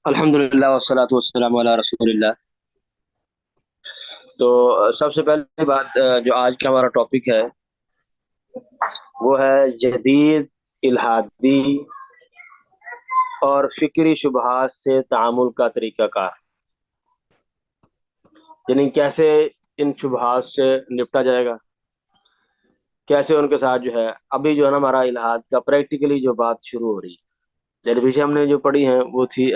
الحمد للہ والصلاۃ والسلام علی رسول اللہ۔ تو سب سے پہلے بات جو آج کا ہمارا ٹاپک ہے وہ ہے جدید الحادی اور فکری شبہات سے تعامل کا طریقہ کار، یعنی کیسے ان شبہات سے نپٹا جائے گا، کیسے ان کے ساتھ جو ہے ابھی جو ہے نا ہمارا الحاد کا پریکٹیکلی جو بات شروع ہو رہی ہے۔ یعنی پیچھے ہم نے جو پڑھی ہیں وہ تھی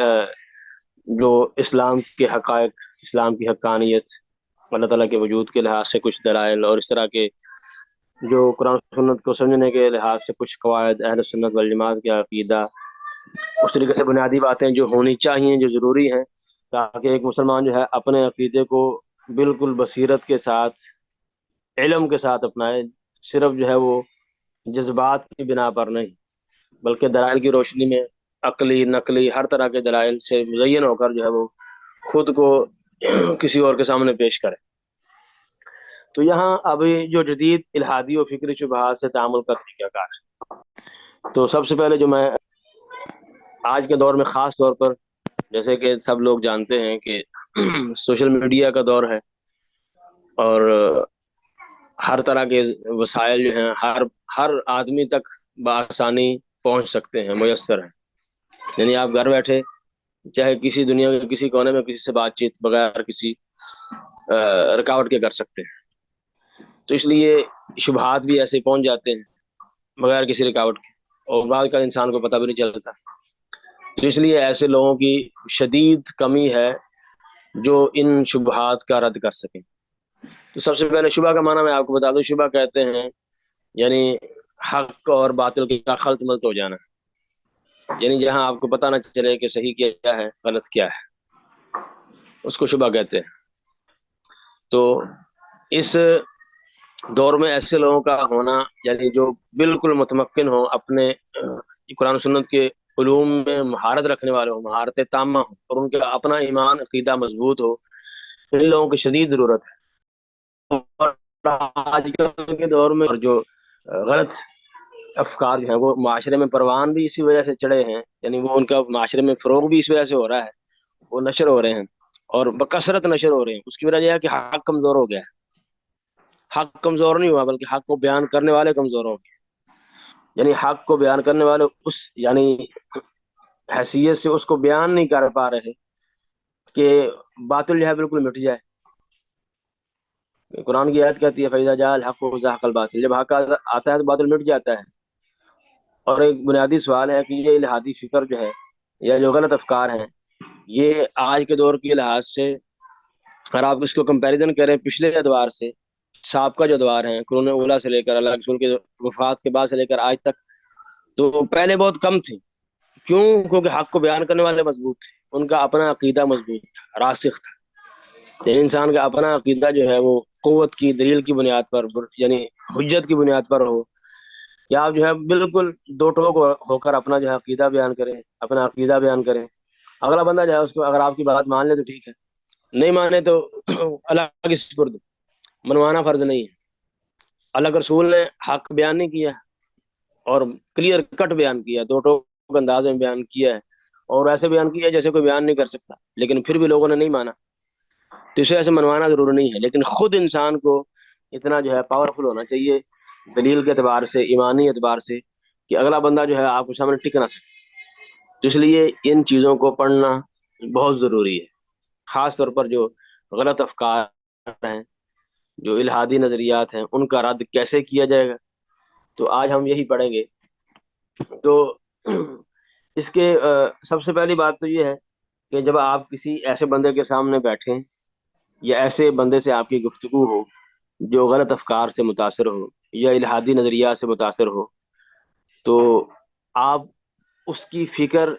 جو اسلام کے حقائق، اسلام کی حقانیت، اللہ تعالیٰ کے وجود کے لحاظ سے کچھ دلائل، اور اس طرح کے جو قرآن و سنت کو سمجھنے کے لحاظ سے کچھ قواعد اہل سنت والجماعت کا عقیدہ، اس طریقے سے بنیادی باتیں جو ہونی چاہیے، جو ضروری ہیں تاکہ ایک مسلمان جو ہے اپنے عقیدے کو بالکل بصیرت کے ساتھ، علم کے ساتھ اپنائے، صرف جو ہے وہ جذبات کی بنا پر نہیں بلکہ دلائل کی روشنی میں عقلی نقلی ہر طرح کے دلائل سے مزین ہو کر جو ہے وہ خود کو کسی اور کے سامنے پیش کرے۔ تو یہاں ابھی جو جدید الحادی و فکری شبہات سے تعامل کا طریقہ کار ہے، تو سب سے پہلے جو میں آج کے دور میں خاص طور پر، جیسے کہ سب لوگ جانتے ہیں کہ سوشل میڈیا کا دور ہے، اور ہر طرح کے وسائل جو ہیں ہر آدمی تک بآسانی پہنچ سکتے ہیں، میسر ہیں۔ یعنی آپ گھر بیٹھے چاہے کسی دنیا کے کسی کونے میں کسی سے بات چیت بغیر کسی رکاوٹ کے کر سکتے ہیں۔ تو اس لیے شبہات بھی ایسے پہنچ جاتے ہیں بغیر کسی رکاوٹ کے، اور بعد کا انسان کو پتہ بھی نہیں چلتا۔ تو اس لیے ایسے لوگوں کی شدید کمی ہے جو ان شبہات کا رد کر سکیں۔ تو سب سے پہلے شبہ کا معنی میں آپ کو بتا دوں، شبہ کہتے ہیں یعنی حق اور باطل کا خلط ملط ہو جانا، یعنی جہاں آپ کو پتہ نہ چلے کہ صحیح کیا ہے غلط کیا ہے، اس کو شبہ کہتے ہیں۔ تو اس دور میں ایسے لوگوں کا ہونا، یعنی جو بالکل متمکن ہو اپنے قرآن و سنت کے علوم میں مہارت رکھنے والے ہوں، مہارت تامہ ہوں، اور ان کا اپنا ایمان عقیدہ مضبوط ہو، ان لوگوں کی شدید ضرورت ہے۔ اور آج کل کے دور میں اور جو غلط افکار جو ہیں وہ معاشرے میں پروان بھی اسی وجہ سے چڑھے ہیں، یعنی وہ ان کا معاشرے میں فروغ بھی اس وجہ سے ہو رہا ہے، وہ نشر ہو رہے ہیں اور بکثرت نشر ہو رہے ہیں۔ اس کی وجہ یہ ہے کہ حق کمزور ہو گیا ہے۔ حق کمزور نہیں ہوا بلکہ حق کو بیان کرنے والے کمزور ہو گئے، یعنی حق کو بیان کرنے والے اس یعنی حیثیت سے اس کو بیان نہیں کر پا رہے کہ باطل جو ہے بالکل مٹ جائے۔ قرآن کی آیت کہتی ہے فَإِذَا جَاءَ الْحَقُّ وَزَهَقَ الْبَاطِلُ، جب حق آتا ہے تو باطل مٹ جاتا ہے۔ اور ایک بنیادی سوال ہے کہ یہ الہادی فکر جو ہے یا جو غلط افکار ہیں، یہ آج کے دور کے لحاظ سے اگر آپ اس کو کمپیریزن کریں پچھلے ادوار سے، سابقہ جو ادوار ہیں قرون اولیٰ سے لے کر اللہ کے رسول کے وفات کے بعد سے لے کر آج تک، تو پہلے بہت کم تھی۔ کیوں؟ کیونکہ حق کو بیان کرنے والے مضبوط تھے، ان کا اپنا عقیدہ مضبوط تھا، راسخ تھا۔ یعنی انسان کا اپنا عقیدہ جو ہے وہ قوت کی دلیل کی بنیاد پر، یعنی حجت کی بنیاد پر ہو، یا آپ جو ہے بالکل دو ٹوک ہو کر اپنا جو ہے عقیدہ بیان کریں، اپنا عقیدہ بیان کریں، اگلا بندہ جو ہے اس کو اگر آپ کی بات مان لے تو ٹھیک ہے، نہیں مانے تو اللہ کی سپرد، منوانا فرض نہیں ہے۔ اللہ کے رسول نے حق بیان نہیں کیا اور کلیئر کٹ بیان کیا، دو ٹوک انداز میں بیان کیا ہے، اور ایسے بیان کیا ہے جیسے کوئی بیان نہیں کر سکتا، لیکن پھر بھی لوگوں نے نہیں مانا۔ تو اسے ایسے منوانا ضروری نہیں ہے، لیکن خود انسان کو اتنا جو ہے پاورفل ہونا چاہیے دلیل کے اعتبار سے، ایمانی اعتبار سے، کہ اگلا بندہ جو ہے آپ کے سامنے ٹک نہ سکے۔ تو اس لیے ان چیزوں کو پڑھنا بہت ضروری ہے، خاص طور پر جو غلط افکار ہیں، جو الہادی نظریات ہیں، ان کا رد کیسے کیا جائے گا، تو آج ہم یہی پڑھیں گے۔ تو اس کے سب سے پہلی بات تو یہ ہے کہ جب آپ کسی ایسے بندے کے سامنے بیٹھیں یا ایسے بندے سے آپ کی گفتگو ہو جو غلط افکار سے متاثر ہو یا الہادی نظریات سے متاثر ہو، تو آپ اس کی فکر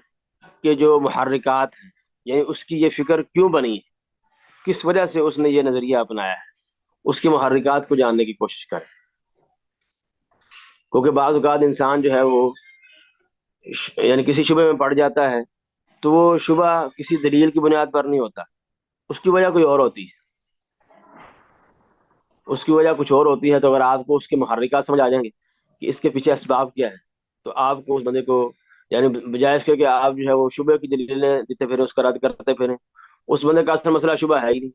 کے جو محرکات ہیں، یعنی اس کی یہ فکر کیوں بنی ہے، کس وجہ سے اس نے یہ نظریہ اپنایا ہے، اس کے محرکات کو جاننے کی کوشش کریں۔ کیونکہ بعض اوقات انسان جو ہے وہ یعنی کسی شبے میں پڑ جاتا ہے تو وہ شبہ کسی دلیل کی بنیاد پر نہیں ہوتا، اس کی وجہ کوئی اور ہوتی ہے، اس کی وجہ کچھ اور ہوتی ہے۔ تو اگر آپ کو اس کے محرکات سمجھ آ جائیں گے کہ اس کے پیچھے اسباب کیا ہے، تو آپ کو اس بندے کو یعنی بجائے اس کے کہ آپ جو ہے وہ شبہ کی دلیلیں دیتے پھریں، اس کا رد کرتے پھریں، اس بندے کا اصل مسئلہ شبہ ہے ہی نہیں،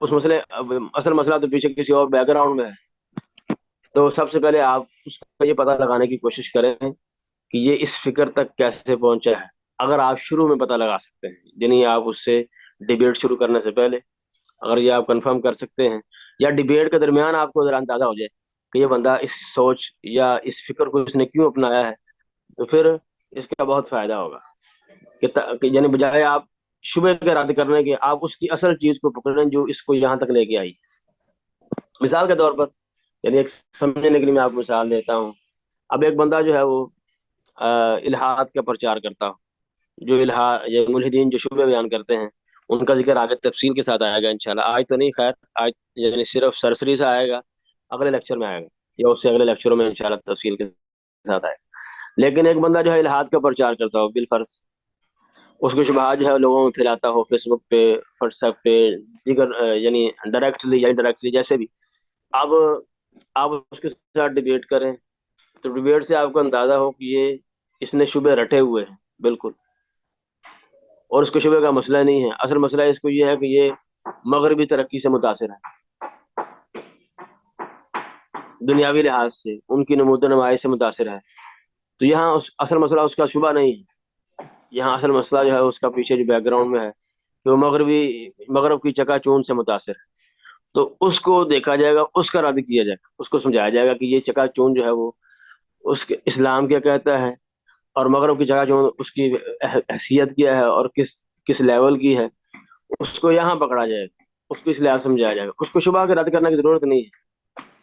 اس مسئلے اصل مسئلہ تو پیچھے کسی اور بیک گراؤنڈ میں ہے۔ تو سب سے پہلے آپ اس کا یہ پتہ لگانے کی کوشش کریں کہ یہ اس فکر تک کیسے پہنچا ہے۔ اگر آپ شروع میں پتہ لگا سکتے ہیں، یعنی آپ اس سے ڈیبیٹ شروع کرنے سے پہلے اگر یہ آپ کنفرم کر سکتے ہیں، یا ڈیبیٹ کے درمیان آپ کو ذرا اندازہ ہو جائے کہ یہ بندہ اس سوچ یا اس فکر کو اس نے کیوں اپنایا ہے، تو پھر اس کا بہت فائدہ ہوگا کہ یعنی بجائے آپ شبہ کے رد کرنے کے، آپ اس کی اصل چیز کو پکڑیں جو اس کو یہاں تک لے کے آئی۔ مثال کے طور پر، یعنی ایک سمجھنے کے لیے میں آپ کو مثال دیتا ہوں۔ اب ایک بندہ جو ہے وہ الحاد کا پرچار کرتا ہو، جو الحاد یہ ملحدین جو شبہ بیان کرتے ہیں، ان کا ذکر آگے تفصیل کے ساتھ آئے گا انشاءاللہ، آج تو نہیں، خیر آج یعنی صرف سرسری سے آئے گا، اگلے لیکچر میں آئے گا، یا اس سے اگلے لیکچروں میں انشاءاللہ تفصیل کے ساتھ آئے گا۔ لیکن ایک بندہ جو ہے الحاد کا پرچار کرتا ہو بالفرض، اس کو شبہات جو ہے لوگوں میں پھیلاتا ہو، فیس بک پہ، واٹس ایپ پہ، دیگر یعنی ڈائریکٹلی یا انڈائریکٹلی جیسے بھی، اب آپ اس کے ساتھ ڈیبیٹ کریں تو ڈیبیٹ سے آپ کو اندازہ ہو کہ یہ اس نے شبہ رٹے ہوئے ہیں بالکل، اور اس کو شبہ کا مسئلہ نہیں ہے، اصل مسئلہ اس کو یہ ہے کہ یہ مغربی ترقی سے متاثر ہے، دنیاوی لحاظ سے ان کی نمود و نمائش سے متاثر ہے۔ تو یہاں اصل مسئلہ اس کا شبہ نہیں ہے، یہاں اصل مسئلہ جو ہے اس کا پیچھے جو بیک گراؤنڈ میں ہے کہ وہ مغرب کی چکا چوند سے متاثر ہے۔ تو اس کو دیکھا جائے گا، اس کا رد کیا جائے گا، اس کو سمجھایا جائے گا کہ یہ چکا چوند جو ہے وہ اس کے اسلام کیا کہتا ہے، اور مغرب کی چکا چوند اس کی حیثیت کیا ہے اور کس کس لیول کی ہے، اس کو یہاں پکڑا جائے گا، اس کو اس لحاظ سمجھایا جائے گا، اس کو شبہ کے رد کرنے کی ضرورت نہیں ہے۔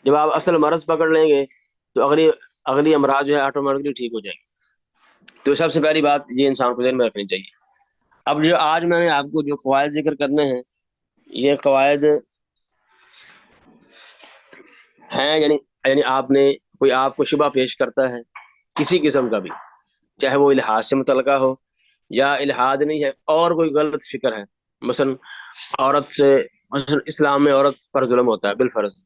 جب آپ اصل مرض پکڑ لیں گے تو اگلی اگلی امراض جو ہے آٹومیٹکلی ٹھیک ہو جائے گی۔ تو سب سے پہلی بات یہ انسان کو ذہن میں رکھنی چاہیے۔ اب جو آج میں نے آپ کو جو قواعد ذکر کرنے ہیں، یہ قواعد ہیں، یعنی آپ کو شبہ پیش کرتا ہے کسی قسم کا بھی، چاہے وہ الحاد سے متعلقہ ہو یا الحاد نہیں ہے اور کوئی غلط فکر ہے، مثلا عورت سے، مثلا اسلام میں عورت پر ظلم ہوتا ہے بالفرض،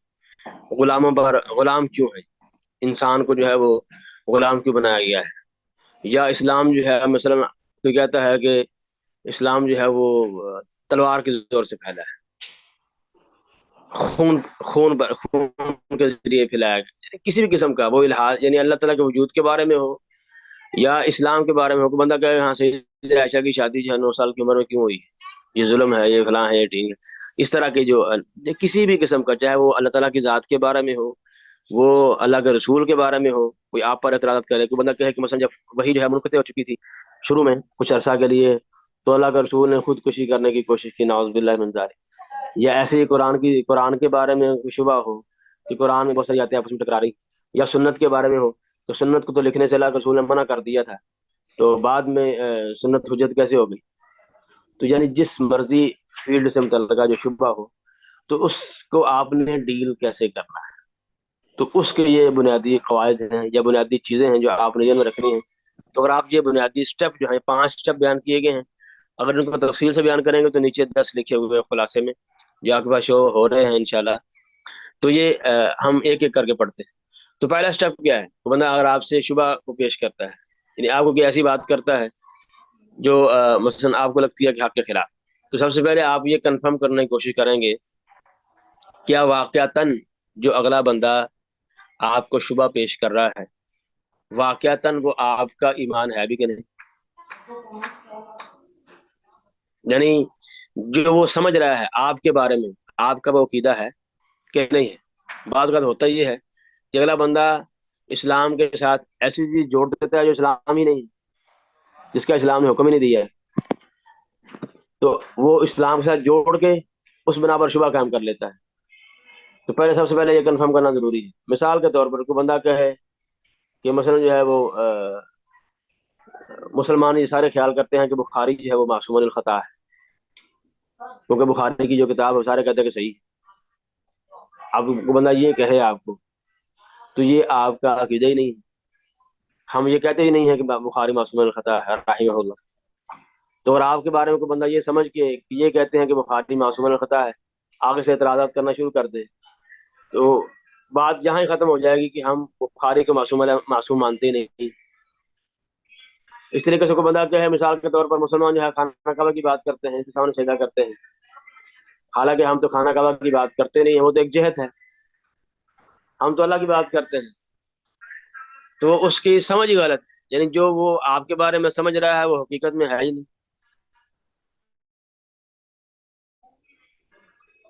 غلاموں پر غلام کیوں ہے، انسان کو جو ہے وہ غلام کیوں بنایا گیا ہے، یا اسلام جو ہے مثلا کوئی کہتا ہے کہ اسلام جو ہے وہ تلوار کے زور سے پھیلا ہے، خون کے ذریعے پھیلایا گیا، یعنی کسی بھی قسم کا وہ الحاد، یعنی اللہ تعالیٰ کے وجود کے بارے میں ہو یا اسلام کے بارے میں ہو، کہ بندہ کہے ہاں سید عائشہ کی شادی جو ہے 9 سال کی عمر میں کیوں ہوئی ہے، یہ ظلم ہے، یہ فلاں ہے، یہ ٹھیک ہے، اس طرح کے جو کسی بھی قسم کا، چاہے وہ اللہ تعالیٰ کی ذات کے بارے میں ہو، وہ اللہ کے رسول کے بارے میں ہو، کوئی آپ پر اعتراض کرے، کوئی بندہ کہے کہ مثلا جب وہی جو ہے منقطع ہو چکی تھی شروع میں کچھ عرصہ کے لیے، تو اللہ کے رسول نے خودکشی کرنے کی کوشش کی، نعوذ باللہ من ذالک، یا ایسے ہی قرآن کے بارے میں کوئی شبہ ہو کہ قرآن میں بہت ساری آیتیں آپس میں ٹکرا رہی، یا سنت کے بارے میں ہو، تو سنت کو تو لکھنے سے اللہ کے رسول نے منع کر دیا تھا، تو بعد میں سنت حجت کیسے ہو گئی؟ تو یعنی جس مرضی فیلڈ سے متعلقہ جو شبہ ہو، تو اس کو آپ نے ڈیل کیسے کرنا ہے، تو اس کے یہ بنیادی قواعد ہیں یا بنیادی چیزیں ہیں جو آپ نے ذہن میں رکھنی ہیں۔ تو اگر آپ یہ بنیادی اسٹیپ جو ہیں، 5 اسٹیپ بیان کیے گئے ہیں، اگر ان کو تفصیل سے بیان کریں گے تو نیچے 10 لکھے ہوئے ہیں خلاصے میں جو آپ کے پاس شو ہو رہے ہیں انشاءاللہ، تو یہ ہم ایک ایک کر کے پڑھتے ہیں۔ تو پہلا اسٹیپ کیا ہے؟ تو بندہ اگر آپ سے شبہ کو پیش کرتا ہے، یعنی آپ کو کوئی ایسی بات کرتا ہے جو مثلا آپ کو لگتی ہے کہ حق کے خلاف، تو سب سے پہلے آپ یہ کنفرم کرنے کی کوشش کریں گے کیا واقعتاً جو اگلا بندہ آپ کو شبہ پیش کر رہا ہے، واقعتاً وہ آپ کا ایمان ہے بھی کہ نہیں، یعنی جو وہ سمجھ رہا ہے آپ کے بارے میں، آپ کا وہ عقیدہ ہے کہ نہیں ہے۔ بعض اوقات ہوتا یہ ہے کہ اگلا بندہ اسلام کے ساتھ ایسی چیز جوڑ دیتا ہے جو اسلام ہی نہیں، جس کا اسلام نے حکم ہی نہیں دیا ہے، تو وہ اسلام کے ساتھ جوڑ کے اس بنا پر شبہ قائم کر لیتا ہے۔ تو پہلے سب سے پہلے یہ کنفرم کرنا ضروری ہے۔ مثال کے طور پر کوئی بندہ کہے کہ مثلا جو ہے وہ مسلمان یہ سارے خیال کرتے ہیں کہ بخاری جو ہے وہ معصوم الخطا ہے، کیونکہ بخاری کی جو کتاب ہے وہ سارے کہتے ہیں کہ صحیح ہے۔ اب کوئی بندہ یہ کہے آپ کو، تو یہ آپ کا عقیدہ ہی نہیں ہے۔ ہم یہ کہتے ہی نہیں ہے کہ بخاری معصوم الخطا ہے رحمہ اللہ۔ تو اگر آپ کے بارے میں کوئی بندہ یہ سمجھ کے کہ یہ کہتے ہیں کہ بخاری معصوم الخطا ہے، آگے سے اعتراضات کرنا شروع کر دے، تو بات یہاں ہی ختم ہو جائے گی کہ ہم بخاری کو معصوم مانتے ہی نہیں، اس طریقے سے کوئی بندہ کیا ہے، مثال کے طور پر مسلمان جو ہے خانہ کعبہ کی بات کرتے ہیں، اس کے سامنے سجدہ کرتے ہیں، حالانکہ ہم تو خانہ کعبہ کی بات کرتے نہیں ہیں، وہ تو ایک جہت ہے، ہم تو اللہ کی بات کرتے ہیں، تو اس کی سمجھ غلط ہے، یعنی جو وہ آپ کے بارے میں سمجھ رہا ہے وہ حقیقت میں ہے ہی نہیں۔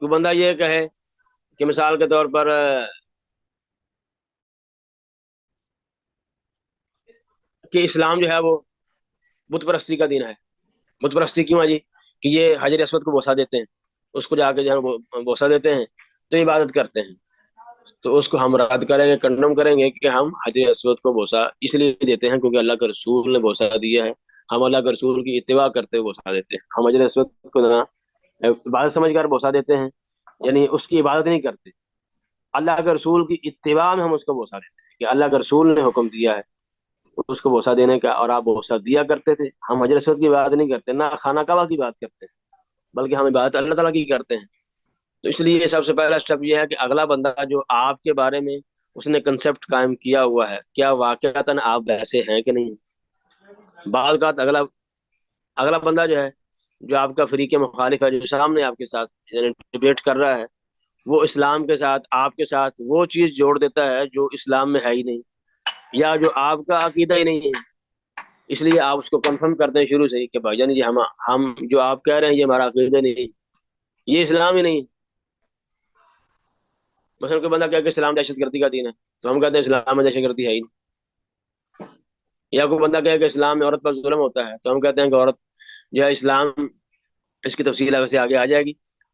کوئی بندہ یہ کہے کہ مثال کے طور پر کہ اسلام جو ہے وہ بت پرستی کا دین ہے۔ بت پرستی کیوں ہے جی؟ کہ یہ حجر اسود کو بوسہ دیتے ہیں، اس کو جا کے جو ہے بوسہ دیتے ہیں تو عبادت کرتے ہیں، تو اس کو ہم رد کریں گے، کنڈم کریں گے کہ ہم حجر اسود کو بوسہ اس لیے دیتے ہیں کیونکہ اللہ کے رسول نے بوسہ دیا ہے، ہم اللہ کے رسول کی اتباع کرتے ہوئے بوسہ دیتے ہیں، ہم حجر اسود کو نہ عبادت سمجھ کر بوسہ دیتے ہیں، یعنی اس کی عبادت نہیں کرتے، اللہ کے رسول کی اتباع میں ہم اس کو بوسہ دیتے ہیں کہ اللہ کے رسول نے حکم دیا ہے اس کو بوسہ دینے کا، اور آپ بوسہ دیا کرتے تھے۔ ہم حجر اسود کی بات نہیں کرتے، نہ خانہ کعبہ کی بات کرتے ہیں، بلکہ ہم عبادت اللہ تعالیٰ کی کرتے ہیں۔ تو اس لیے سب سے پہلا اسٹیپ یہ ہے کہ اگلا بندہ جو آپ کے بارے میں اس نے کنسپٹ قائم کیا ہوا ہے، کیا واقعتاً آپ ویسے ہیں کہ نہیں۔ بعض اوقات اگلا اگلا بندہ جو ہے، جو آپ کا فریق مخالف ہے، جو سامنے آپ کے ساتھ یعنی ڈبیٹ کر رہا ہے، وہ اسلام کے ساتھ آپ کے ساتھ وہ چیز جوڑ دیتا ہے جو اسلام میں ہے ہی نہیں، یا جو آپ کا عقیدہ ہی نہیں ہے، اس لیے آپ اس کو کنفرم کرتے ہیں شروع سے ہی کہ بھائی جان، یہ ہم جو آپ کہہ رہے ہیں یہ ہمارا عقیدہ نہیں ہے، یہ اسلام ہی نہیں ہے۔ مثلا کوئی بندہ کہہ کہ اسلام دہشت گردی کا دین ہے، تو ہم کہتے ہیں اسلام میں دہشت گردی ہے ہی نہیں۔ یا کوئی بندہ کہے کہ اسلام میں عورت پر ظلم ہوتا ہے، تو ہم کہتے ہیں کہ عورت جو ہے اسلام، اس کی تفصیل ویسے آگے آ جائے گی۔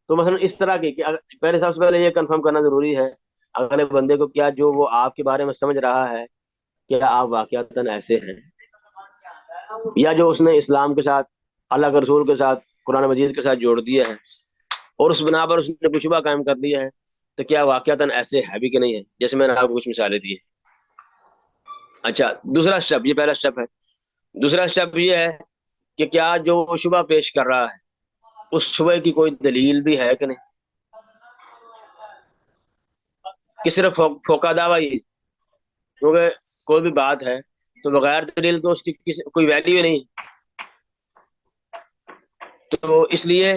تو مثلا اس طرح کی کہ پہلے سب سے پہلے یہ کنفرم کرنا ضروری ہے اگلے بندے کو، کیا جو وہ آپ کے بارے میں سمجھ رہا ہے کیا آپ واقعتاً ایسے ہیں، یا جو اس نے اسلام کے ساتھ، اللہ کے رسول کے ساتھ، قرآن مجید کے ساتھ جوڑ دیا ہے اور اس بنا پر اس نے کچھ شبہ قائم کر دیا ہے، تو کیا واقعتاً ایسے ہے بھی کہ نہیں ہے، جیسے میں نے آپ کو کچھ مثالیں دی ہیں۔ اچھا، دوسرا اسٹیپ، یہ پہلا اسٹیپ ہے، دوسرا اسٹیپ یہ ہے کہ کیا جو وہ شبہ پیش کر رہا ہے اس شبہ کی کوئی دلیل بھی ہے کہ نہیں، کہ صرف فوقہ دعویٰ ہی، کیونکہ کوئی بھی بات ہے تو بغیر دلیل تو اس کی کوئی ویلیو ہی نہیں، تو اس لیے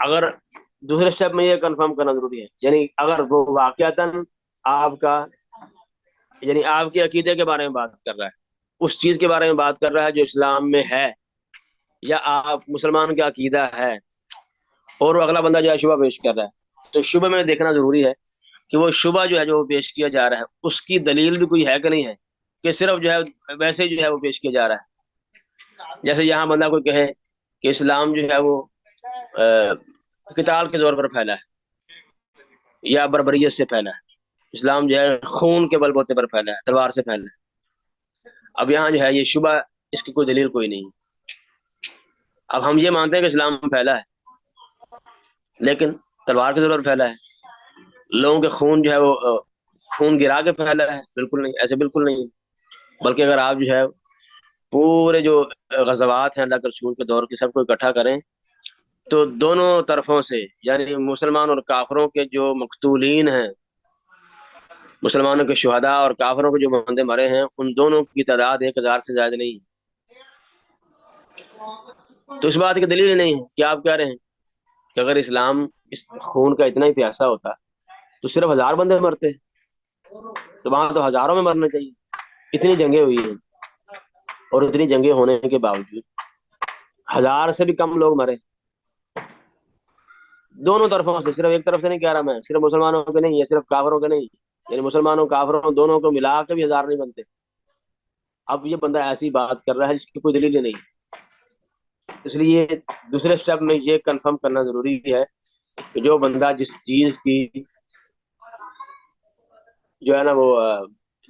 اگر دوسرے اسٹیپ میں یہ کنفرم کرنا ضروری ہے، یعنی اگر وہ واقعتاً آپ کا یعنی آپ کے عقیدے کے بارے میں بات کر رہا ہے، اس چیز کے بارے میں بات کر رہا ہے جو اسلام میں ہے، یا آپ مسلمان کا عقیدہ ہے، اور وہ اگلا بندہ جو ہے شبہ پیش کر رہا ہے، تو شبہ میں دیکھنا ضروری ہے کہ وہ شبہ جو ہے جو وہ پیش کیا جا رہا ہے اس کی دلیل بھی کوئی ہے کہ نہیں ہے، کہ صرف جو ہے ویسے جو ہے وہ پیش کیا جا رہا ہے۔ جیسے یہاں بندہ کوئی کہے کہ اسلام جو ہے وہ قتال کے زور پر پھیلا ہے یا بربریت سے پھیلا ہے، اسلام جو ہے خون کے بل بوتے پر پھیلا ہے، تلوار سے پھیلا ہے۔ اب یہاں جو ہے یہ شبہ، اس کی کوئی دلیل کوئی نہیں۔ اب ہم یہ مانتے ہیں کہ اسلام پھیلا ہے، لیکن تلوار کے زور پر پھیلا ہے، لوگوں کے خون جو ہے وہ خون گرا کے پھیلا ہے؟ بالکل نہیں، ایسے بالکل نہیں۔ بلکہ اگر آپ جو ہے پورے جو غزوات ہیں اللہ کے رسول کے دور کے سب کو اکٹھا کریں تو دونوں طرفوں سے، یعنی مسلمان اور کافروں کے جو مقتولین ہیں، مسلمانوں کے شہداء اور کافروں کے جو بندے مرے ہیں، ان دونوں کی تعداد 1000 سے زیادہ نہیں ہے۔ تو اس بات کی دلیل نہیں ہے کہ آپ کہہ رہے ہیں کہ اگر اسلام اس خون کا اتنا ہی پیاسا ہوتا تو صرف 1000 بندے مرتے، تو وہاں تو ہزاروں میں مرنا چاہیے، اتنی جنگیں ہوئی ہیں، اور اتنی جنگیں ہونے کے باوجود 1000 سے بھی کم لوگ مرے، دونوں طرفوں سے، صرف ایک طرف سے نہیں کہہ رہا میں، صرف مسلمانوں کے نہیں، یہ صرف کافروں کے نہیں، یعنی مسلمانوں کافروں دونوں کو ملا کے بھی 1000 نہیں بنتے۔ اب یہ بندہ ایسی بات کر رہا ہے جس کی کوئی دلیل ہی نہیں، اس لیے دوسرے اسٹیپ میں یہ کنفرم کرنا ضروری ہے کہ جو بندہ جس چیز کی جو ہے نا وہ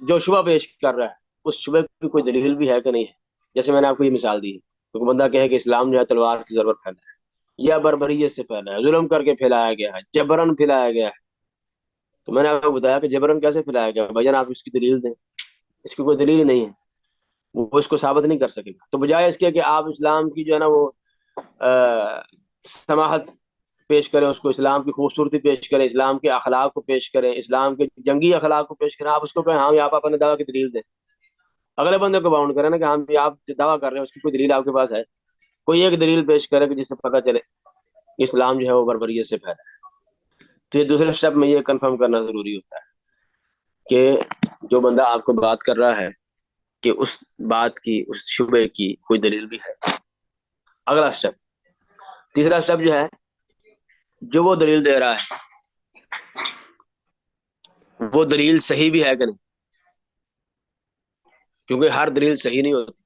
جو شبہ پیش کر رہا ہے اس شبہ کی کوئی دلیل بھی ہے کہ نہیں ہے۔ جیسے میں نے آپ کو یہ مثال دی، تو بندہ کہے کہ اسلام جو ہے تلوار کی ضرورت پھیلا ہے، یا بربریت سے پھیلا ہے، ظلم کر کے پھیلایا گیا ہے، جبرن پھیلایا گیا ہے، تو میں نے آپ کو بتایا کہ جبرن کیسے پھیلایا گیا بھائی جان، آپ اس کی دلیل دیں، اس کی کوئی دلیل ہی نہیں ہے، وہ اس کو ثابت نہیں کر سکے گا۔ تو بجائے اس کے کہ آپ اسلام کی جو ہے نا وہ سماحت پیش کریں، اس کو اسلام کی خوبصورتی پیش کریں، اسلام کے اخلاق کو پیش کریں، اسلام کے جنگی اخلاق کو پیش کریں، آپ اس کو کہیں ہاں آپ اپنے دعویٰ کی دلیل دیں، اگلے بندے کو باؤنڈ کرے نا کہ ہم بھی آپ جو دعویٰ کر رہے ہیں اس کی کوئی دلیل آپ کے پاس ہے، کوئی ایک دلیل پیش کرے کہ جس سے پتہ چلے کہ اسلام جو ہے وہ بربریت سے پھیلا ہے۔ تو یہ دوسرے اسٹیپ میں یہ کنفرم کرنا ضروری ہوتا ہے کہ جو بندہ آپ کو بات کر رہا ہے کہ اس بات کی، اس شبے کی کوئی دلیل بھی ہے۔ اگلا اسٹیپ، تیسرا اسٹیپ جو ہے، جو وہ دلیل دے رہا ہے وہ دلیل صحیح بھی ہے کہ نہیں، کیونکہ ہر دلیل صحیح نہیں ہوتی،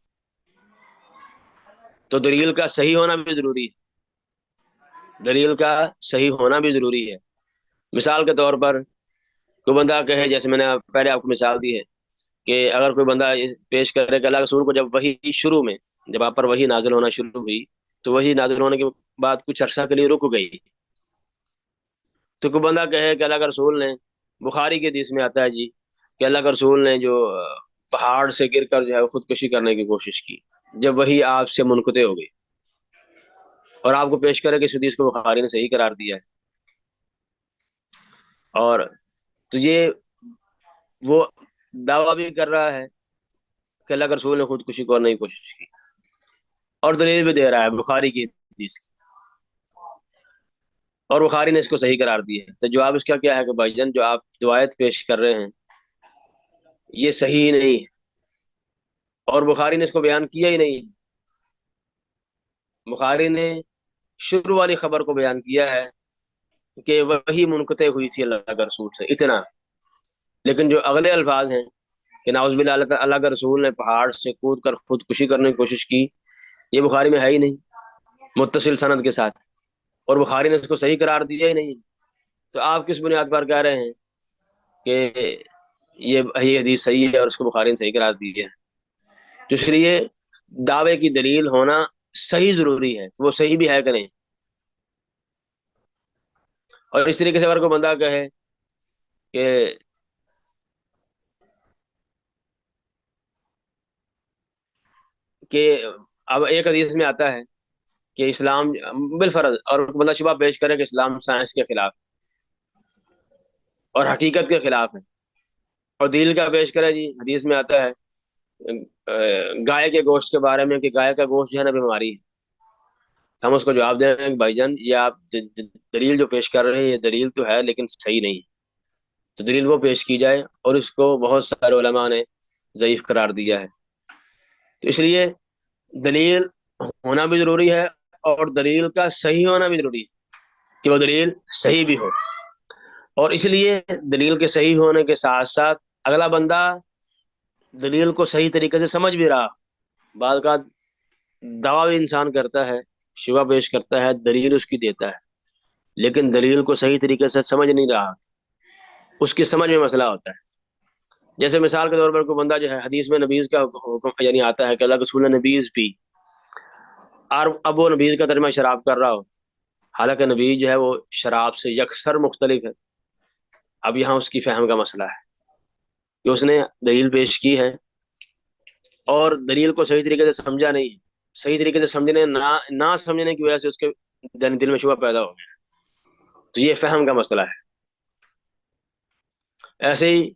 تو دلیل کا صحیح ہونا بھی ضروری ہے، دلیل کا صحیح ہونا بھی ضروری ہے۔ مثال کے طور پر کوئی بندہ کہے، جیسے میں نے پہلے آپ کو مثال دی ہے کہ اگر کوئی بندہ پیش کرے کہ اللہ کے رسول کو جب وہی شروع میں، جب آپ پر وہی نازل ہونا شروع ہوئی تو وہی نازل ہونے کے بعد کچھ عرصہ کے لیے رک گئی، تو کوئی بندہ کہے کہ اللہ کے رسول نے، بخاری کے حدیث میں آتا ہے جی کہ اللہ کے رسول نے جو پہاڑ سے گر کر جو ہے خودکشی کرنے کی کوشش کی جب وہی آپ سے منقطع ہو گئی، اور آپ کو پیش کرے کہ اس حدیث کو بخاری نے صحیح قرار دیا ہے، اور تو یہ وہ دعویٰ بھی کر رہا ہے کہ اللہ کے رسول نے خودکشی کرنے کی کوشش کی، اور دلیل بھی دے رہا ہے بخاری کی حدیث کی، اور بخاری نے اس کو صحیح قرار دیا ہے، تو جواب اس کا کیا ہے کہ بھائی جان جو آپ روایت پیش کر رہے ہیں یہ صحیح نہیں ہے، اور بخاری نے اس کو بیان کیا ہی نہیں ہے۔ بخاری نے شروع والی خبر کو بیان کیا ہے کہ وہی منقطع ہوئی تھی اللہ کے رسول سے، اتنا، لیکن جو اگلے الفاظ ہیں کہ نعوذ باللہ اللہ کے رسول نے پہاڑ سے کود کر خودکشی کرنے کی کوشش کی، یہ بخاری میں ہے ہی نہیں متصل سند کے ساتھ، اور بخاری نے اس کو صحیح قرار دیا ہی نہیں، تو آپ کس بنیاد پر کہہ رہے ہیں کہ یہ حدیث صحیح ہے اور اس کو بخاری نے صحیح قرار دی ہے؟ تو اس لیے دعوے کی دلیل ہونا صحیح ضروری ہے، وہ صحیح بھی ہے کہ نہیں۔ اور اس طریقے سے اگر کوئی بندہ کہے کہ کہ اب ایک حدیث میں آتا ہے کہ اسلام بالفرض، اور بندہ شبہ پیش کرے کہ اسلام سائنس کے خلاف اور حقیقت کے خلاف ہے، اور دلیل کا پیش کرے جی حدیث میں آتا ہے گائے کے گوشت کے بارے میں کہ گائے کا گوشت جو ہے نا بیماری ہے، ہم اس کو جواب دیں کہ بھائی جان یہ آپ دلیل جو پیش کر رہے ہیں یہ دلیل تو ہے لیکن صحیح نہیں ہے، تو دلیل وہ پیش کی جائے، اور اس کو بہت سارے علماء نے ضعیف قرار دیا ہے۔ تو اس لیے دلیل ہونا بھی ضروری ہے، اور دلیل کا صحیح ہونا بھی ضروری ہے کہ وہ دلیل صحیح بھی ہو، اور اس لیے دلیل کے صحیح ہونے کے ساتھ ساتھ اگلا بندہ دلیل کو صحیح طریقے سے سمجھ بھی رہا، بعض کا دعویٰ بھی انسان کرتا ہے، شبہ پیش کرتا ہے، دلیل اس کی دیتا ہے، لیکن دلیل کو صحیح طریقے سے سمجھ نہیں رہا، اس کی سمجھ میں مسئلہ ہوتا ہے۔ جیسے مثال کے طور پر کوئی بندہ جو ہے حدیث میں نبیذ کا حکم یعنی آتا ہے کہ اللہ کے رسول نے نبیذ پی، اور اب وہ نبیذ کا ترجمہ شراب کر رہا ہو، حالانکہ نبیذ جو ہے وہ شراب سے یکسر مختلف ہے۔ اب یہاں اس کی فہم کا مسئلہ ہے کہ اس نے دلیل پیش کی ہے اور دلیل کو صحیح طریقے سے سمجھا نہیں ہے، صحیح طریقے سے سمجھنے نہ سمجھنے کی وجہ سے اس کے دل میں شبہ پیدا ہو گیا، تو یہ فہم کا مسئلہ ہے۔ ایسے ہی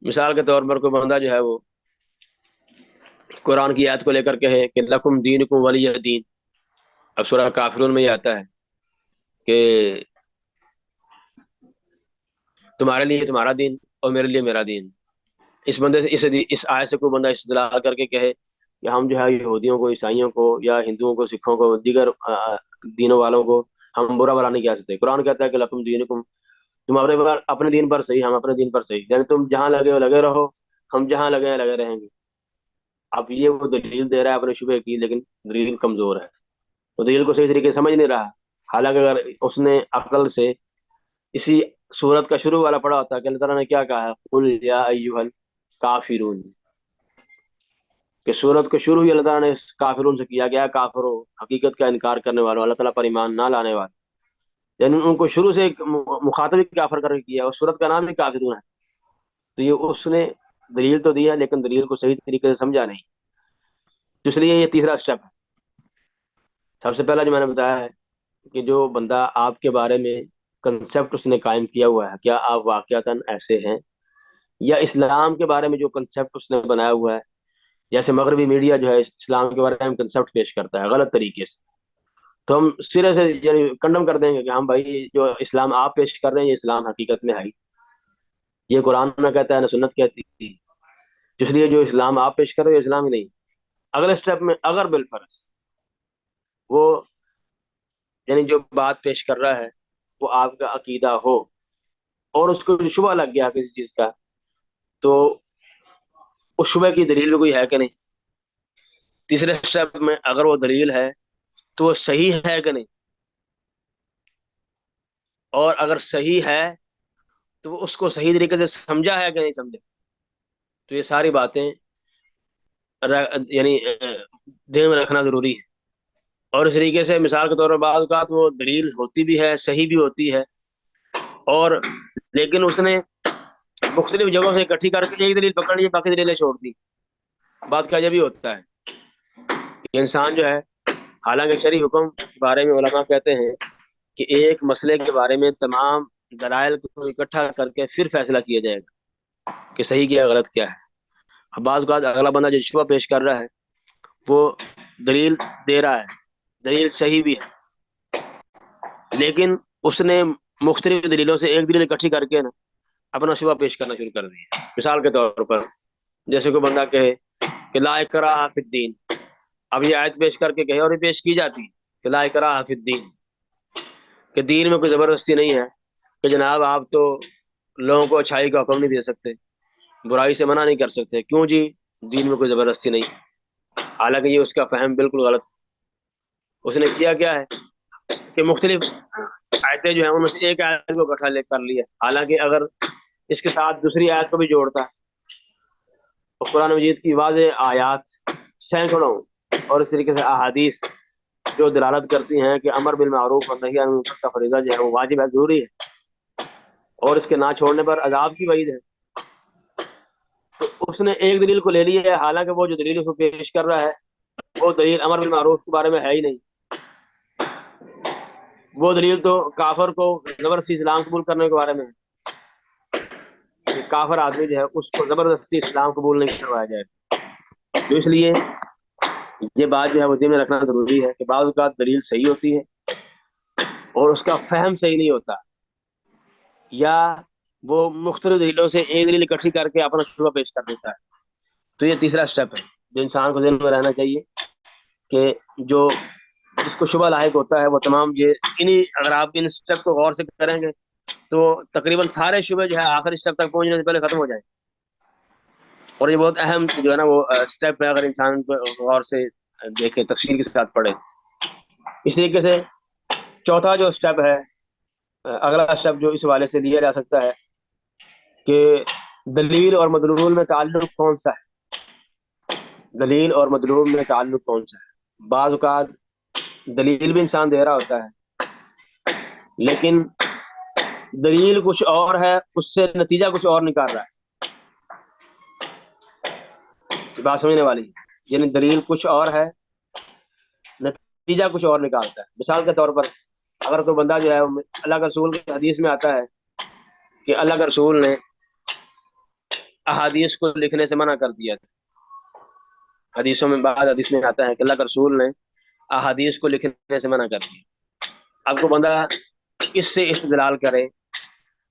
مثال کے طور پر کوئی بندہ جو ہے وہ قرآن کی آیت کو لے کر کہے کہ لکم دینکم ولی دین، اب سورہ کافرون میں یہ آتا ہے کہ تمہارے لیے تمہارا دین اور میرے لیے میرا دین، اس بندے سے اس آیت سے کوئی بندہ استدلال کر کے کہے کہ ہم جو ہے یہودیوں کو، عیسائیوں کو، یا ہندوؤں کو، سکھوں کو، دیگر دینوں والوں کو ہم برا بلا نہیں کہہ سکتے، قرآن کہتا ہے کہ لکم دینکم، تم اپنے دین پر صحیح، ہم اپنے دین پر صحیح، یعنی تم جہاں لگے ہو لگے رہو، ہم جہاں لگے ہیں لگے رہیں گے۔ اب یہ وہ دلیل دے رہا ہے اپنے شبے کی، لیکن دلیل کمزور ہے، وہ دلیل کو صحیح طریقے سے سمجھ نہیں رہا، حالانکہ اگر اس نے عقل سے اسی سورت کا شروع والا پڑھا ہوتا ہے کہ اللہ تعالیٰ نے کیا کہا ہے، قل یا ایھا الکافرون، کہ سورت کو شروع ہی اللہ تعالیٰ نے کافرون سے کیا گیا، کافرو، حقیقت کا انکار کرنے والوں، اللہ تعالیٰ پر ایمان نہ لانے والے، یعنی ان کو شروع سے ایک مخاطب ہی کافر کر کے کیا، اور سورت کا نام ہی کافرون ہے، تو یہ اس نے دلیل تو دیا لیکن دلیل کو صحیح طریقے سے سمجھا نہیں، تو اس لیے یہ تیسرا اسٹیپ ہے۔ سب سے پہلا جو میں نے بتایا ہے کہ جو بندہ آپ کے بارے میں کنسپٹ اس نے قائم کیا ہوا ہے، کیا آپ واقعتاً ایسے ہیں، یا اسلام کے بارے میں جو کنسپٹ اس نے بنایا ہوا ہے جیسے مغربی میڈیا جو ہے اسلام کے بارے میں کنسپٹ پیش کرتا ہے غلط طریقے سے، تو ہم سرے سے یعنی کنڈم کر دیں گے کہ ہم بھائی جو اسلام آپ پیش کر رہے ہیں یہ اسلام حقیقت میں ہے ہی، یہ قرآن نہ کہتا ہے نہ سنت کہتی تھی، اس لیے جو اسلام آپ پیش کر رہے ہیں یہ اسلام ہی نہیں۔ اگلے اسٹیپ میں اگر بالفرض وہ یعنی جو بات پیش کر رہا ہے وہ آپ کا عقیدہ ہو اور اس کو شبہ لگ گیا کسی چیز کا، تو اس شبہ کی دلیل بھی کوئی ہے کہ نہیں۔ تیسرے اسٹیپ میں اگر وہ دلیل ہے تو وہ صحیح ہے کہ نہیں، اور اگر صحیح ہے تو وہ اس کو صحیح طریقے سے سمجھا ہے کہ نہیں سمجھا۔ تو یہ ساری باتیں یعنی ذہن میں رکھنا ضروری ہے۔ اور اس طریقے سے مثال کے طور پر بعض اوقات وہ دلیل ہوتی بھی ہے، صحیح بھی ہوتی ہے، اور لیکن اس نے مختلف جگہوں سے اکٹھی کر کے ایک دلیل پکڑ لی، باقی دلیلیں چھوڑ دی۔ بات کا یہ بھی ہوتا ہے کہ انسان جو ہے، حالانکہ شرعی حکم کے بارے میں علماء کہتے ہیں کہ ایک مسئلے کے بارے میں تمام دلائل کو اکٹھا کر کے پھر فیصلہ کیا جائے گا کہ صحیح کیا غلط کیا ہے۔ اب بعض اوقات اگلا بندہ جو شبہ پیش کر رہا ہے وہ دلیل دے رہا ہے، دلیل صحیح بھی ہے، لیکن اس نے مختلف دلیلوں سے ایک دلیل اکٹھی کر کے نا اپنا شبہ پیش کرنا شروع کر دیا۔ مثال کے طور پر جیسے کوئی بندہ کہے کہ لا اکراہ فی الدین، اب یہ آیت پیش کر کے کہے، اور یہ پیش کی جاتی ہے کہ لا اکراہ فی الدین، کہ دین میں کوئی زبردستی نہیں ہے، کہ جناب آپ تو لوگوں کو اچھائی کا حکم نہیں دے سکتے، برائی سے منع نہیں کر سکتے، کیوں جی دین میں کوئی زبردستی نہیں۔ حالانکہ یہ اس کا فہم بالکل غلط ہے۔ اس نے کیا کیا ہے کہ مختلف آیتیں جو ہیں ان میں سے ایک آیت کو اکٹھا لے کر لیا، حالانکہ اگر اس کے ساتھ دوسری آیت کو بھی جوڑتا تو قرآن مجید کی واضح آیات سینکڑوں اور اس طریقے سے احادیث جو دلالت کرتی ہیں کہ امر بالمعروف اور نہی عن المنکر کا فریضہ جو ہے وہ واجب ہے، ضروری ہے، اور اس کے نہ چھوڑنے پر عذاب کی وعید ہے، تو اس نے ایک دلیل کو لے لی ہے، حالانکہ وہ جو دلیل اس کو پیش کر رہا ہے وہ دلیل امر بالمعروف کے بارے میں ہے ہی نہیں۔ وہ دلیل تو کافر کو زبردستی اسلام قبول کرنے کے بارے میں ہے کہ کافر آدمی جو ہے اس کو زبردستی اسلام قبول نہیں کروایا جائے۔ تو اس لیے یہ بات جو ہے وہ ذہن میں رکھنا ضروری ہے کہ بعض اوقات دلیل صحیح ہوتی ہے اور اس کا فہم صحیح نہیں ہوتا، یا وہ مختلف دلیلوں سے ایک دلیل اکٹھی کر کے اپنا شبہ پیش کر دیتا ہے۔ تو یہ تیسرا اسٹیپ ہے جو انسان کو ذہن میں رہنا چاہیے کہ جو جس کو شبہ لاحق ہوتا ہے وہ تمام یہ اگر آپ ان اسٹیپ کو غور سے کریں گے تو تقریباً سارے شبہ جو ہے آخری اسٹیپ تک پہنچنے سے پہلے ختم ہو جائیں۔ اور یہ بہت اہم جو ہے نا وہ اسٹیپ ہے، اگر انسان کو غور سے دیکھے، تفصیل کے ساتھ پڑھے۔ اس طریقے سے چوتھا جو اسٹیپ ہے، اگلا اسٹیپ جو اس حوالے سے لیا جا سکتا ہے کہ دلیل اور مدلول میں تعلق کون سا ہے، دلیل اور مدلول میں تعلق کون سا ہے۔ بعض اوقات دلیل بھی انسان دے رہا ہوتا ہے لیکن دلیل کچھ اور ہے، اس سے نتیجہ کچھ اور نکال رہا ہے، بات سمجھنے والی، یعنی دلیل کچھ اور ہے، نتیجہ کچھ اور نکالتا ہے۔ مثال کے طور پر اگر کوئی بندہ جو ہے اللہ کے رسول کی حدیث میں آتا ہے کہ اللہ کے رسول نے احادیث کو لکھنے سے منع کر دیا تھا، حدیثوں میں بعد حدیث میں آتا ہے کہ اللہ کے رسول نے احادیث کو لکھنے سے منع کر دیا۔ اب کو بندہ اس سے استدلال کرے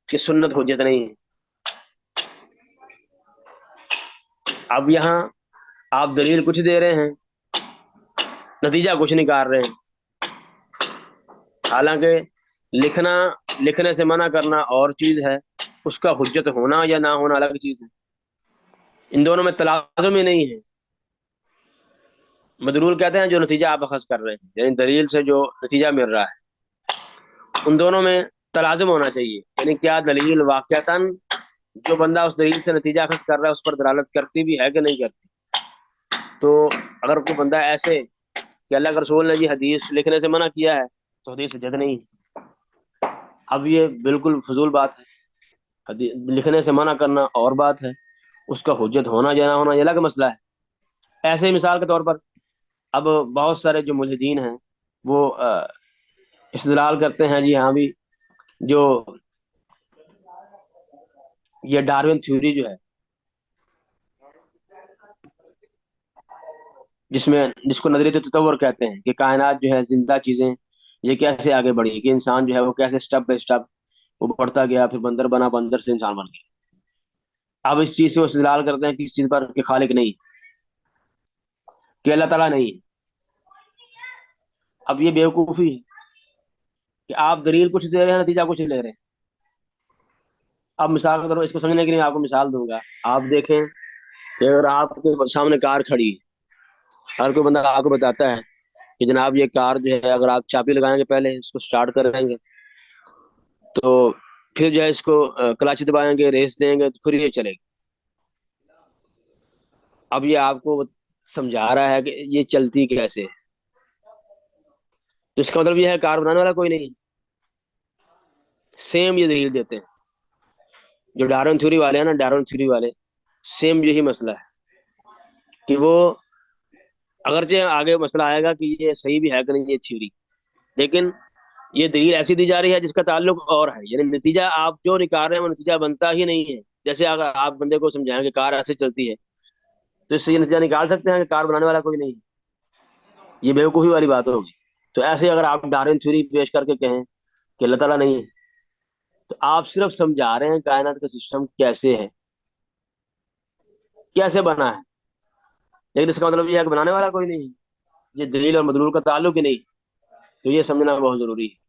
کہ سنت حجت نہیں ہے، اب یہاں آپ دلیل کچھ دے رہے ہیں، نتیجہ کچھ نکال رہے ہیں۔ حالانکہ لکھنے سے منع کرنا اور چیز ہے، اس کا حجت ہونا یا نہ ہونا الگ چیز ہے، ان دونوں میں تلازم ہی نہیں ہے۔ مدلول کہتے ہیں جو نتیجہ آپ اخذ کر رہے ہیں، یعنی دلیل سے جو نتیجہ مل رہا ہے ان دونوں میں تلازم ہونا چاہیے، یعنی کیا دلیل واقعتاً جو بندہ اس دلیل سے نتیجہ اخذ کر رہا ہے اس پر دلالت کرتی بھی ہے کہ نہیں کرتی۔ تو اگر کوئی بندہ ایسے کہ اللہ کے رسول نے جی حدیث لکھنے سے منع کیا ہے تو حدیث حجت نہیں ہے، اب یہ بالکل فضول بات ہے۔ لکھنے سے منع کرنا اور بات ہے، اس کا حجت ہونا یا نہ ہونا یہ الگ مسئلہ ہے۔ ایسے ہی مثال کے طور پر اب بہت سارے جو ملحدین ہیں وہ استدلال کرتے ہیں جی ہاں بھی جو یہ ڈاروین تھیوری جو ہے جس کو نظریہ تصور کہتے ہیں کہ کائنات جو ہے زندہ چیزیں یہ کیسے آگے بڑھی، کہ انسان جو ہے وہ کیسے اسٹیپ بائی اسٹیپ وہ بڑھتا گیا، پھر بندر بنا، بندر سے انسان بن گیا. اب اس چیز سے وہ استدلال کرتے ہیں کہ اس چیز پر کہ خالق نہیں، کہ اللہ تعالیٰ نہیں ہے. اب یہ بیوقوفی ہے کہ آپ دلیل کچھ دے رہے ہیں، نتیجہ کچھ لے رہے ہیں. اب مثال کے طور پر اس کو سمجھنے کے لیے میں آپ کو مثال دوں گا. آپ دیکھیں کہ اگر آپ کے سامنے کار کھڑی ہے، ہر کوئی بندہ آپ کو بتاتا ہے کہ جناب یہ کار جو ہے اگر آپ چابی لگائیں گے، پہلے اس کو سٹارٹ کریں گے تو پھر جو ہے اس کو کلچ دبائیں گے، ریس دیں گے، تو پھر یہ چلے گی. اب یہ آپ کو سمجھا رہا ہے کہ یہ چلتی کیسے ہے. تو اس کا مطلب یہ ہے کار بنانے والا کوئی نہیں. سیم یہ دلیل دیتے ہیں جو ڈارون تھیوری والے ہیں نا، ڈارون تھیوری والے سیم یہی مسئلہ ہے کہ وہ اگرچہ آگے مسئلہ آئے گا کہ یہ صحیح بھی ہے کہ نہیں یہ تھیوری، لیکن یہ دلیل ایسی دی جا رہی ہے جس کا تعلق اور ہے، یعنی نتیجہ آپ جو نکال رہے ہیں وہ نتیجہ بنتا ہی نہیں ہے. جیسے اگر آپ بندے کو سمجھائیں کہ کار ایسے چلتی ہے تو اس سے یہ نتیجہ نکال سکتے ہیں کہ کار بنانے والا کوئی نہیں ہے. یہ بیوقوفی والی بات ہوگی. تو ایسے اگر آپ ڈارون تھیوری پیش کر کے کہیں کہ اللہ تعالیٰ نہیں ہے، تو آپ صرف سمجھا رہے ہیں کائنات کا سسٹم کیسے ہے، کیسے بنا ہے، لیکن اس کا مطلب یہ ہے کہ بنانے والا کوئی نہیں ہے. یہ دلیل اور مدلول کا تعلق ہی نہیں. تو یہ سمجھنا بہت ضروری ہے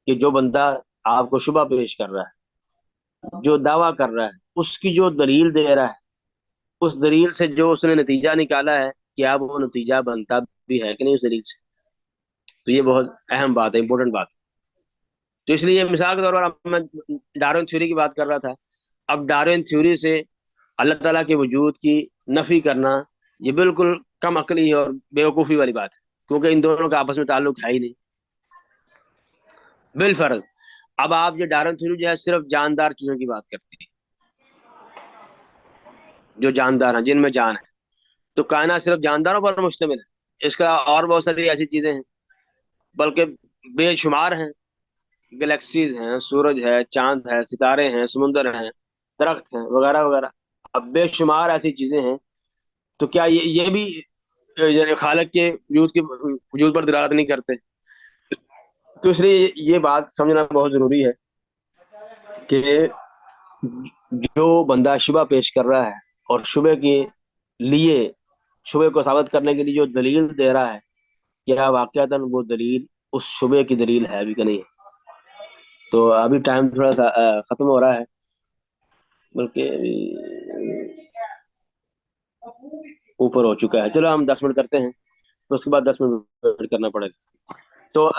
کہ جو بندہ آپ کو شبہ پیش کر رہا ہے، جو دعویٰ کر رہا ہے، اس کی جو دلیل دے رہا ہے، اس دلیل سے جو اس نے نتیجہ نکالا ہے، کیا وہ نتیجہ بنتا بھی ہے کہ نہیں اس دلیل سے. تو یہ بہت اہم بات ہے، امپورٹنٹ بات ہے. تو اس لیے مثال کے طور پر اب میں ڈارون تھیوری کی بات کر رہا تھا. اب ڈارون تھیوری سے اللہ تعالیٰ کے وجود کی نفی کرنا یہ بالکل کم عقلی اور بیوقوفی والی بات ہے، کیونکہ ان دونوں کا آپس میں تعلق ہے ہی نہیں بالفرض. اب آپ یہ ڈارون تھیوری جو ہے صرف جاندار چیزوں کی بات کرتی ہے، جو جاندار ہیں، جن میں جان ہے. تو کائنات صرف جانداروں پر مشتمل ہے، اس کا اور بہت ساری ایسی چیزیں ہیں، بلکہ بے شمار ہیں. گلیکسیز ہیں، سورج ہے، چاند ہے، ستارے ہیں، سمندر ہیں، درخت ہیں، وغیرہ وغیرہ. اب بے شمار ایسی چیزیں ہیں. تو کیا یہ بھی یعنی خالق کے وجود پر دلالت نہیں کرتے؟ تو اس لیے یہ بات سمجھنا بہت ضروری ہے کہ جو بندہ شبہ پیش کر رہا ہے اور لیے شبے کو ثابت کرنے کے لیے جو دلیل دے رہا ہے، کیا واقعتاً وہ دلیل اس شبے کی دلیل ہے بھی کہ نہیں ہے. تو ابھی ٹائم تھوڑا سا ختم ہو رہا ہے، بلکہ اوپر ہو چکا ہے. چلو ہم 10 منٹ کرتے ہیں، تو اس کے بعد 10 منٹ ویٹ کرنا پڑے گا. تو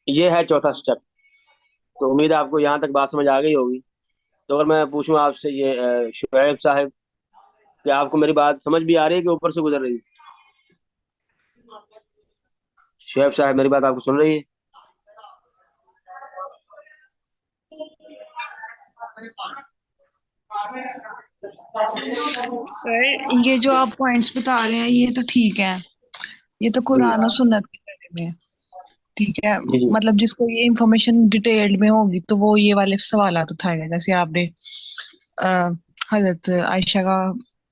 یہ ہے چوتھا سٹیپ. تو امید ہے آپ کو یہاں تک بات سمجھ آ گئی ہوگی. تو اگر میں پوچھوں آپ سے یہ شعیب صاحب، کیا آپ کو میری بات سمجھ بھی آ رہی ہے کہ اوپر سے گزر رہی ہے؟ شعیب صاحب میری بات آپ کو سن رہی ہے؟ سر یہ جو آپ پوائنٹس بتا رہے ہیں یہ تو ٹھیک ہے، یہ تو جی قرآن و سنت کے بارے میں ہے، ٹھیک ہے. جی جی مطلب جس کو یہ انفارمیشن ڈیٹیلڈ میں ہوگی تو وہ یہ والے سوالات اٹھائے گا، جیسے آپ نے حضرت عائشہ کا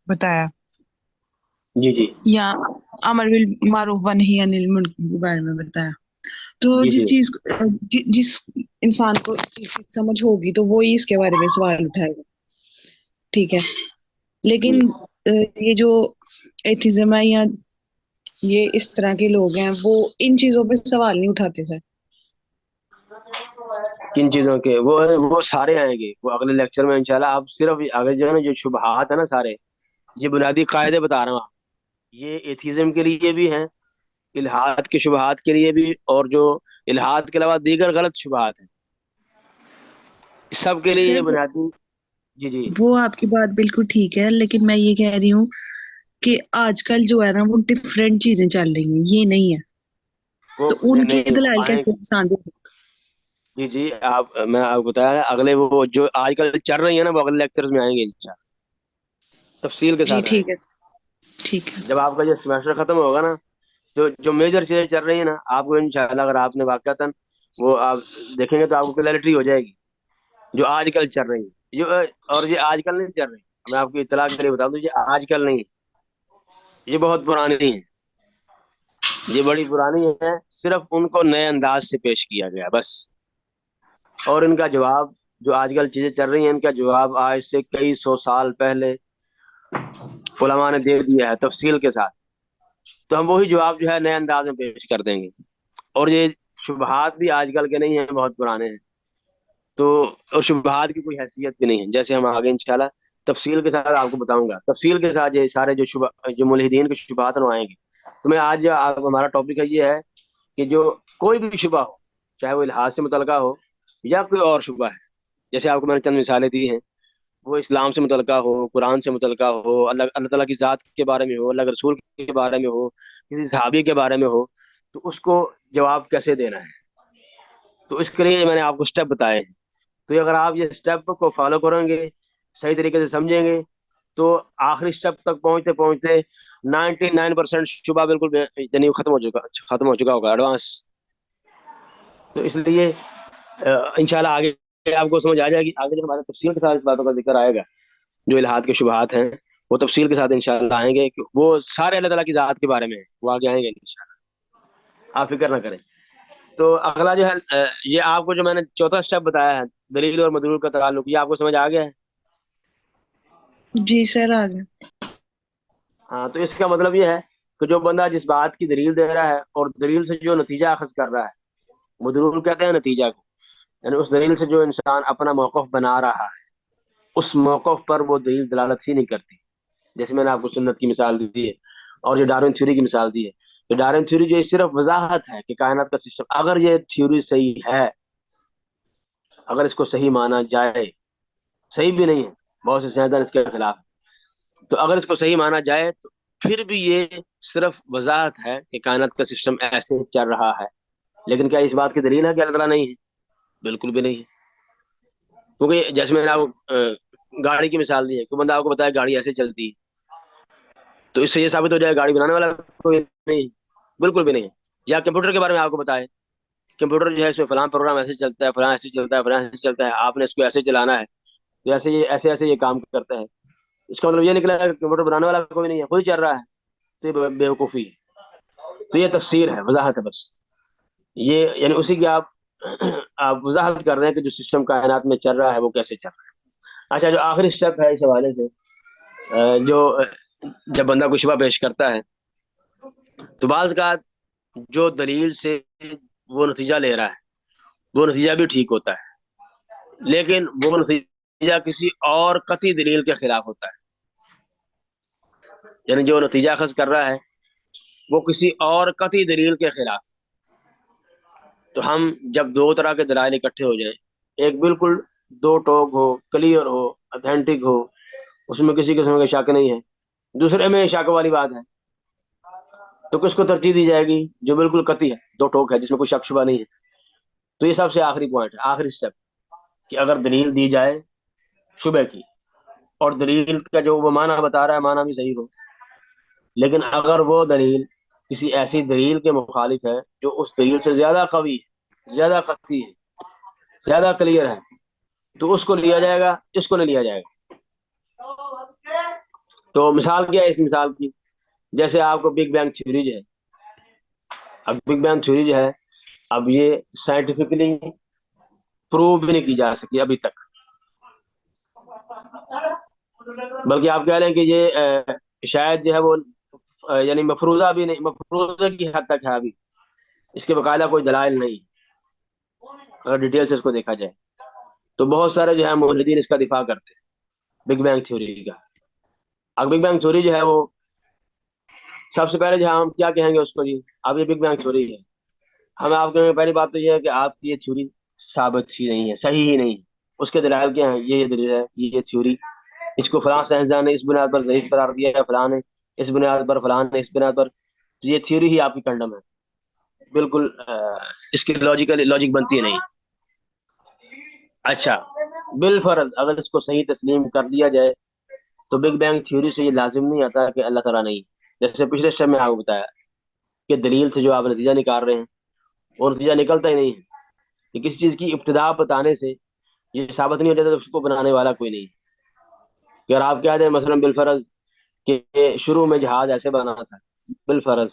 بتایا، جی جی یا امر بالمعروف ونہی عن المنکر کے بارے میں بتایا. تو جی جس جی چیز جس انسان کو سمجھ ہوگی تو وہی اس کے بارے میں سوال اٹھائے گا، ٹھیک ہے. لیکن جی. یہ جو ایتھزم ہے یا یہ اس طرح کے لوگ ہیں وہ ان چیزوں پہ سوال نہیں اٹھاتے سر. کن چیزوں کے؟ وہ سارے آئیں گے، وہ اگلے لیکچر میں انشاءاللہ. آپ صرف آگے جو ہے نا جو شبہات ہے نا سارے، یہ بنیادی قاعدے بتا رہا ہوں. یہ ایتھیزم کے لیے بھی ہیں، الہاد کے شبہات کے لیے بھی، اور جو الہاد کے علاوہ دیگر غلط شبہات ہیں سب کے لیے سر یہ بنیادی. جی جی. وہ آپ کی بات بالکل ٹھیک ہے، لیکن میں یہ کہہ رہی ہوں کہ آج کل جو ہے نا وہ ڈفرینٹ چیزیں چل رہی ہیں، یہ نہیں ہے. وہ تو ان کے نہیں دلائل آئیں. کیسے انسان دے؟ جی جی. میں آپ کو بتایا اگلے وہ جو آج کل چل رہی ہیں نا وہ اگلے لیکچرز میں آئیں گے انشاءاللہ، تفصیل کے جی ساتھ آئیں ٹھیک گے. ہے، ٹھیک ہے. جب آپ کا یہ سیمسٹر ختم ہوگا نا، تو جو میجر چیزیں چل رہی ہیں نا، آپ کو انشاءاللہ اگر آپ نے واقعتاً وہ آپ دیکھیں گے تو آپ کو کلیئرٹی ہو جائے گی جو آج کل چل رہی ہے. اور یہ آج کل نہیں چل رہی، میں آپ کو اطلاع کے لیے بتا دوں، یہ آج کل نہیں، یہ بہت پرانی ہے. یہ بڑی پرانی ہے، صرف ان کو نئے انداز سے پیش کیا گیا بس. اور ان کا جواب، جو آج کل چیزیں چل رہی ہیں، ان کا جواب آج سے کئی سو سال پہلے علماء نے دے دیا ہے تفصیل کے ساتھ. تو ہم وہی جواب جو ہے نئے انداز میں پیش کر دیں گے. اور یہ شبہات بھی آج کل کے نہیں ہیں، بہت پرانے ہیں. تو اور شبہات کی کوئی حیثیت بھی نہیں ہے. جیسے ہم آگے انشاءاللہ تفصیل کے ساتھ آپ کو بتاؤں گا، تفصیل کے ساتھ یہ سارے جو ملحدین کے شبہات ہیں وہ آئیں گے. تو میں آج ہمارا ٹاپک یہ ہے کہ جو کوئی بھی شبہ ہو، چاہے وہ الحاد سے متعلقہ ہو یا کوئی اور شبہ ہے. جیسے آپ کو میں نے چند مثالیں دی ہیں، وہ اسلام سے متعلقہ ہو، قرآن سے متعلقہ ہو، اللہ تعالیٰ کی ذات کے بارے میں ہو، اللہ کے رسول کے بارے میں ہو، کسی صحابی کے بارے میں ہو، تو اس کو جواب کیسے دینا ہے. تو اس کے لیے میں نے آپ کو اسٹیپ بتائے ہیں. تو اگر آپ یہ اسٹیپ کو فالو کریں گے، صحیح طریقے سے سمجھیں گے، تو آخری اسٹیپ تک پہنچتے پہنچتے 99% شبہ بالکل یعنی ختم ہو چکا ہوگا ایڈوانس. تو اس لیے انشاءاللہ آگے آپ کو سمجھ آ جائے گی. آگے جب ہمارے تفصیل کے ساتھ اس باتوں کا ذکر آئے گا، جو الحاد کے شبہات ہیں وہ تفصیل کے ساتھ انشاءاللہ آئیں گے. وہ سارے اللہ تعالیٰ کی ذات کے بارے میں ہیں، وہ آگے آئیں گے انشاءاللہ، آپ فکر نہ کریں. تو اگلا جو ہے یہ آپ کو جو میں نے چوتھا اسٹیپ بتایا ہے، دلیل اور مدلول کا تعلق، یہ آپ کو سمجھ آ گیا ہے؟ جی سر آ گیا. ہاں، تو اس کا مطلب یہ ہے کہ جو بندہ جس بات کی دلیل دے رہا ہے اور دلیل سے جو نتیجہ اخذ کر رہا ہے، مدلول کہتے ہیں نتیجہ کو، یعنی اس دلیل سے جو انسان اپنا موقف بنا رہا ہے، اس موقف پر وہ دلیل دلالت ہی نہیں کرتی. جیسے میں نے آپ کو سنت کی مثال دی ہے، اور جو ڈارون تھیوری کی مثال دی ہے. تو ڈارون تھیوری جو صرف وضاحت ہے کہ کائنات کا سسٹم، اگر یہ تھیوری صحیح ہے، اگر اس کو صحیح مانا جائے، صحیح بھی نہیں ہے، بہت سے سائنسدان اس کے خلاف ہیں، تو اگر اس کو صحیح مانا جائے تو پھر بھی یہ صرف وضاحت ہے کہ کائنات کا سسٹم ایسے چل رہا ہے. لیکن کیا اس بات کی دلیل ہے کہ اللہ تعالیٰ نہیں ہے؟ بالکل بھی نہیں ہے. کیونکہ جیسے میں نے آپ کو گاڑی کی مثال دی ہے، کہ بندہ آپ کو بتایا گاڑی ایسے چلتی ہے، تو اس سے یہ ثابت ہو جائے گاڑی بنانے والا کوئی نہیں ہے؟ بالکل بھی نہیں ہے. یا کمپیوٹر کے بارے میں آپ کو بتائے، کمپیوٹر جو ہے اس میں فلاں پروگرام ایسے چلتا ہے، فلاں ایسے چلتا ہے، فلاں ایسے چلتا ہے، آپ نے اس کو ایسے چلانا ہے، تو ایسے یہ ایسے ایسے یہ کام کرتا ہے. اس کا مطلب یہ نکلا ہے کہ کمپیوٹر بنانے والا کوئی نہیں ہے، خود ہی چل رہا ہے. تو یہ بیوقوفی ہے. تو یہ تفسیر ہے، وضاحت ہے بس. یہ یعنی اسی کی آپ وضاحت کر رہے ہیں کہ جو سسٹم کائنات میں چل رہا ہے وہ کیسے چل رہا ہے. اچھا، جو آخری اسٹیپ ہے اس حوالے سے، جو جب بندہ کوئی شبہ پیش کرتا ہے، تو بعض کا جو دلیل سے وہ نتیجہ لے رہا ہے وہ نتیجہ بھی ٹھیک ہوتا ہے، لیکن وہ نتیجہ کسی اور قطعی دلیل کے خلاف ہوتا ہے. یعنی جو نتیجہ اخذ کر رہا ہے وہ کسی اور قطعی دلیل کے خلاف. تو ہم جب دو طرح کے دلائل اکٹھے ہو جائیں، ایک بالکل دو ٹوک ہو، کلیئر ہو، اتھینٹک ہو، اس میں کسی قسم کا شک نہیں ہے، دوسرے میں شک والی بات ہے، تو کس کو ترجیح دی جائے گی؟ جو بالکل قطعی ہے، دو ٹوک ہے، جس میں کوئی شک شبہ نہیں ہے. تو یہ سب سے آخری پوائنٹ ہے، آخری اسٹیپ، کہ اگر دلیل دی جائے شبہ کی، اور دلیل کا جو وہ معنی بتا رہا ہے معنی بھی صحیح ہو، لیکن اگر وہ دلیل کسی ایسی دلیل کے مخالف ہے جو اس دلیل سے زیادہ قوی ہے، زیادہ قطعی ہے، زیادہ کلیئر ہے، تو اس کو لیا جائے گا، اس کو نہیں لیا جائے گا. تو مثال کیا ہے اس مثال کی؟ جیسے آپ کو بگ بینگ تھیوری جو ہے، اب بگ بینگ تھیوری جو ہے، اب یہ سائنٹیفکلی پروو بھی نہیں کی جا سکی ابھی تک. بلکہ آپ کہہ لیں کہ یہ شاید جو ہے وہ یعنی مفروضہ بھی نہیں، مفروضہ کی حد تک ہے ابھی، اس کے باقاعدہ کوئی دلائل نہیں اگر ڈیٹیل سے اس کو دیکھا جائے. تو بہت سارے جو ہے مولدین اس کا دفاع کرتے ہیں بگ بینگ تھیوری کا. اب بگ بینگ تھیوری جو ہے وہ سب سے پہلے جو ہم کیا کہیں گے اس کو، جی اب یہ بگ بینگ تھیوری ہے، ہمیں آپ کے پہلی بات تو یہ ہے کہ آپ کی یہ تھیوری ثابت ہی نہیں ہے، صحیح ہی نہیں ہے. اس کے دلائل کیا ہیں؟ یہ دلیل ہے، یہ تھیوری، اس کو فلاں سائنسدان نے اس بنیاد پر ضعیف قرار دیا ہے، فلاں نے اس بنیاد پر، فلاں نے اس بنیاد پر. تو یہ تھیوری ہی آپ کی کنڈم ہے، بالکل اس کی لاجک بنتی ہے نہیں. اچھا، بالفرض اگر اس کو صحیح تسلیم کر لیا جائے تو بگ بینگ تھیوری سے یہ لازم نہیں آتا کہ اللہ تعالیٰ نہیں. جیسے پچھلے اسٹیپ میں آپ کو بتایا کہ دلیل سے جو آپ نتیجہ نکال رہے ہیں وہ نتیجہ نکلتا ہی نہیں ہے. کہ کسی چیز کی ابتدا بتانے سے یہ ثابت نہیں ہو جاتا تو اس کو بنانے والا کوئی نہیں. کہ اگر آپ کہہ دیں مثلا بالفرض کہ شروع میں جہاز ایسے بنا تھا، بالفرض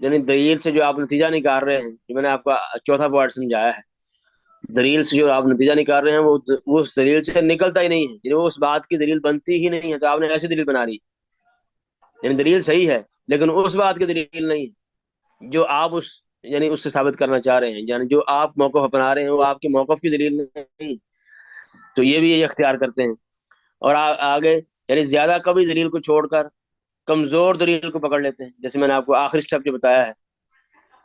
یعنی دلیل سے جو آپ نتیجہ نکال رہے ہیں، جو میں نے آپ کا چوتھا پوائنٹ سمجھایا ہے، دلیل سے جو آپ نتیجہ نکال رہے ہیں وہ اس دلیل سے نکلتا ہی نہیں ہے، یعنی وہ اس بات کی دلیل بنتی ہی نہیں ہے، تو آپ نے ایسی دلیل بنا لی، یعنی دلیل صحیح ہے لیکن اس بات کی دلیل نہیں ہے جو آپ اس، یعنی اس سے ثابت کرنا چاہ رہے ہیں، یعنی جو آپ موقف اپنا رہے ہیں وہ آپ کے موقف کی دلیل نہیں، تو یہ بھی یہ اختیار کرتے ہیں۔ اور آگے یعنی زیادہ کبھی دلیل کو چھوڑ کر کمزور دلیل کو پکڑ لیتے ہیں، جیسے میں نے آپ کو آخری اسٹیپ جو بتایا ہے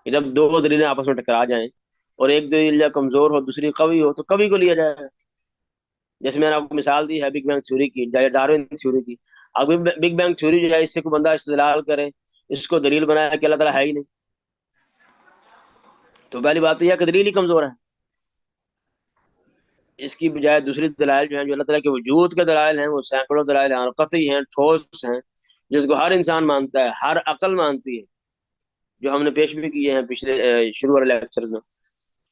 کہ جب دو دلیلیں آپس میں ٹکرا جائیں اور ایک دلیل یا کمزور ہو دوسری قوی ہو تو کبھی کو لیا جائے گا۔ جیسے میں نے آپ کو مثال دی ہے بگ بینگ تھیوری کی، ڈارون تھیوری کی۔ اب بگ بینگ تھیوری جو ہے اس سے کوئی بندہ استدلال کرے، اس کو دلیل بنایا کہ اللہ تعالیٰ ہے ہی نہیں، تو پہلی بات تو یہ ہے کہ دلیل ہی کمزور ہے۔ اس کی بجائے دوسری دلائل جو ہیں جو اللہ تعالیٰ کے وجود کے دلائل ہیں وہ سینکڑوں دلائل ہیں اور قطعی ہیں، ٹھوس ہیں، جس کو ہر انسان مانتا ہے، ہر عقل مانتی ہے، جو ہم نے پیش بھی کیے ہیں پچھلے شروع والے لیکچرز میں۔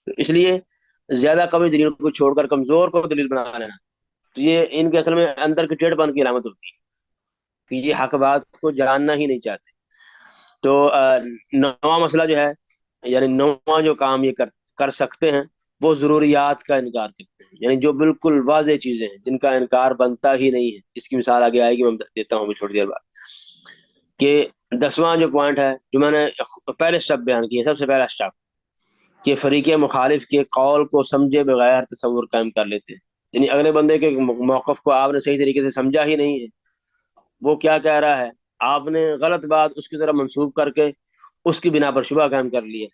تو اس لیے زیادہ قوی دلیل کو چھوڑ کر کمزور کو دلیل بنا لینا، تو یہ ان کے اصل میں اندر کے ٹیڑھ پن کی علامت ہوتی ہے کہ یہ حق بات کو جاننا ہی نہیں چاہتے۔ تو نواں مسئلہ جو ہے، یعنی نواں جو کام یہ کر سکتے ہیں وہ ضروریات کا انکار کرتے ہیں، یعنی جو بالکل واضح چیزیں ہیں جن کا انکار بنتا ہی نہیں ہے۔ اس کی مثال آگے آئے گی، میں دیتا ہوں ابھی تھوڑی دیر بعد۔ کہ 10واں جو پوائنٹ ہے جو میں نے پہلے اسٹیپ بیان کیا، سب سے پہلا اسٹیپ کہ فریق مخالف کے قول کو سمجھے بغیر تصور قائم کر لیتے ہیں، یعنی اگلے بندے کے موقف کو آپ نے صحیح طریقے سے سمجھا ہی نہیں ہے، وہ کیا کہہ رہا ہے، آپ نے غلط بات اس کی طرح منسوب کر کے اس کی بنا پر شبہ قائم کر لیے۔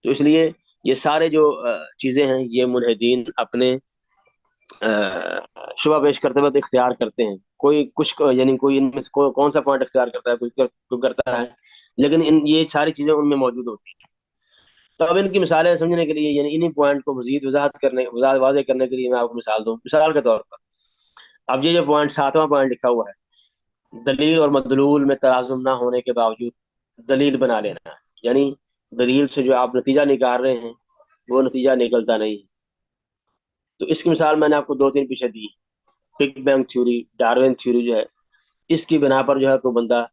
تو اس لیے یہ سارے جو چیزیں ہیں یہ ملحدین اپنے شبہ پیش کرتے وقت اختیار کرتے ہیں، کوئی کچھ یعنی کوئی ان میں سے کون سا پوائنٹ اختیار کرتا ہے، کوئی کرتا ہے، لیکن یہ ساری چیزیں ان میں موجود ہوتی ہیں۔ تو اب ان کی مثالیں سمجھنے کے لیے، یعنی انہی پوائنٹ کو مزید وضاحت واضح کرنے کے لیے میں آپ کو مثال دوں، مثال کے طور پر اب یہ جو پوائنٹ 7واں پوائنٹ لکھا ہوا ہے، دلیل اور مدلول میں تلازم نہ ہونے کے باوجود دلیل بنا لینا، یعنی دلیل سے جو آپ نتیجہ نکال رہے ہیں وہ نتیجہ نکلتا نہیں۔ تو اس کی مثال میں نے آپ کو دو تین پیچھے دی، big bang theory, Darwin theory جو ہے، اس کی بنا پر جو ہے کوئی بندہ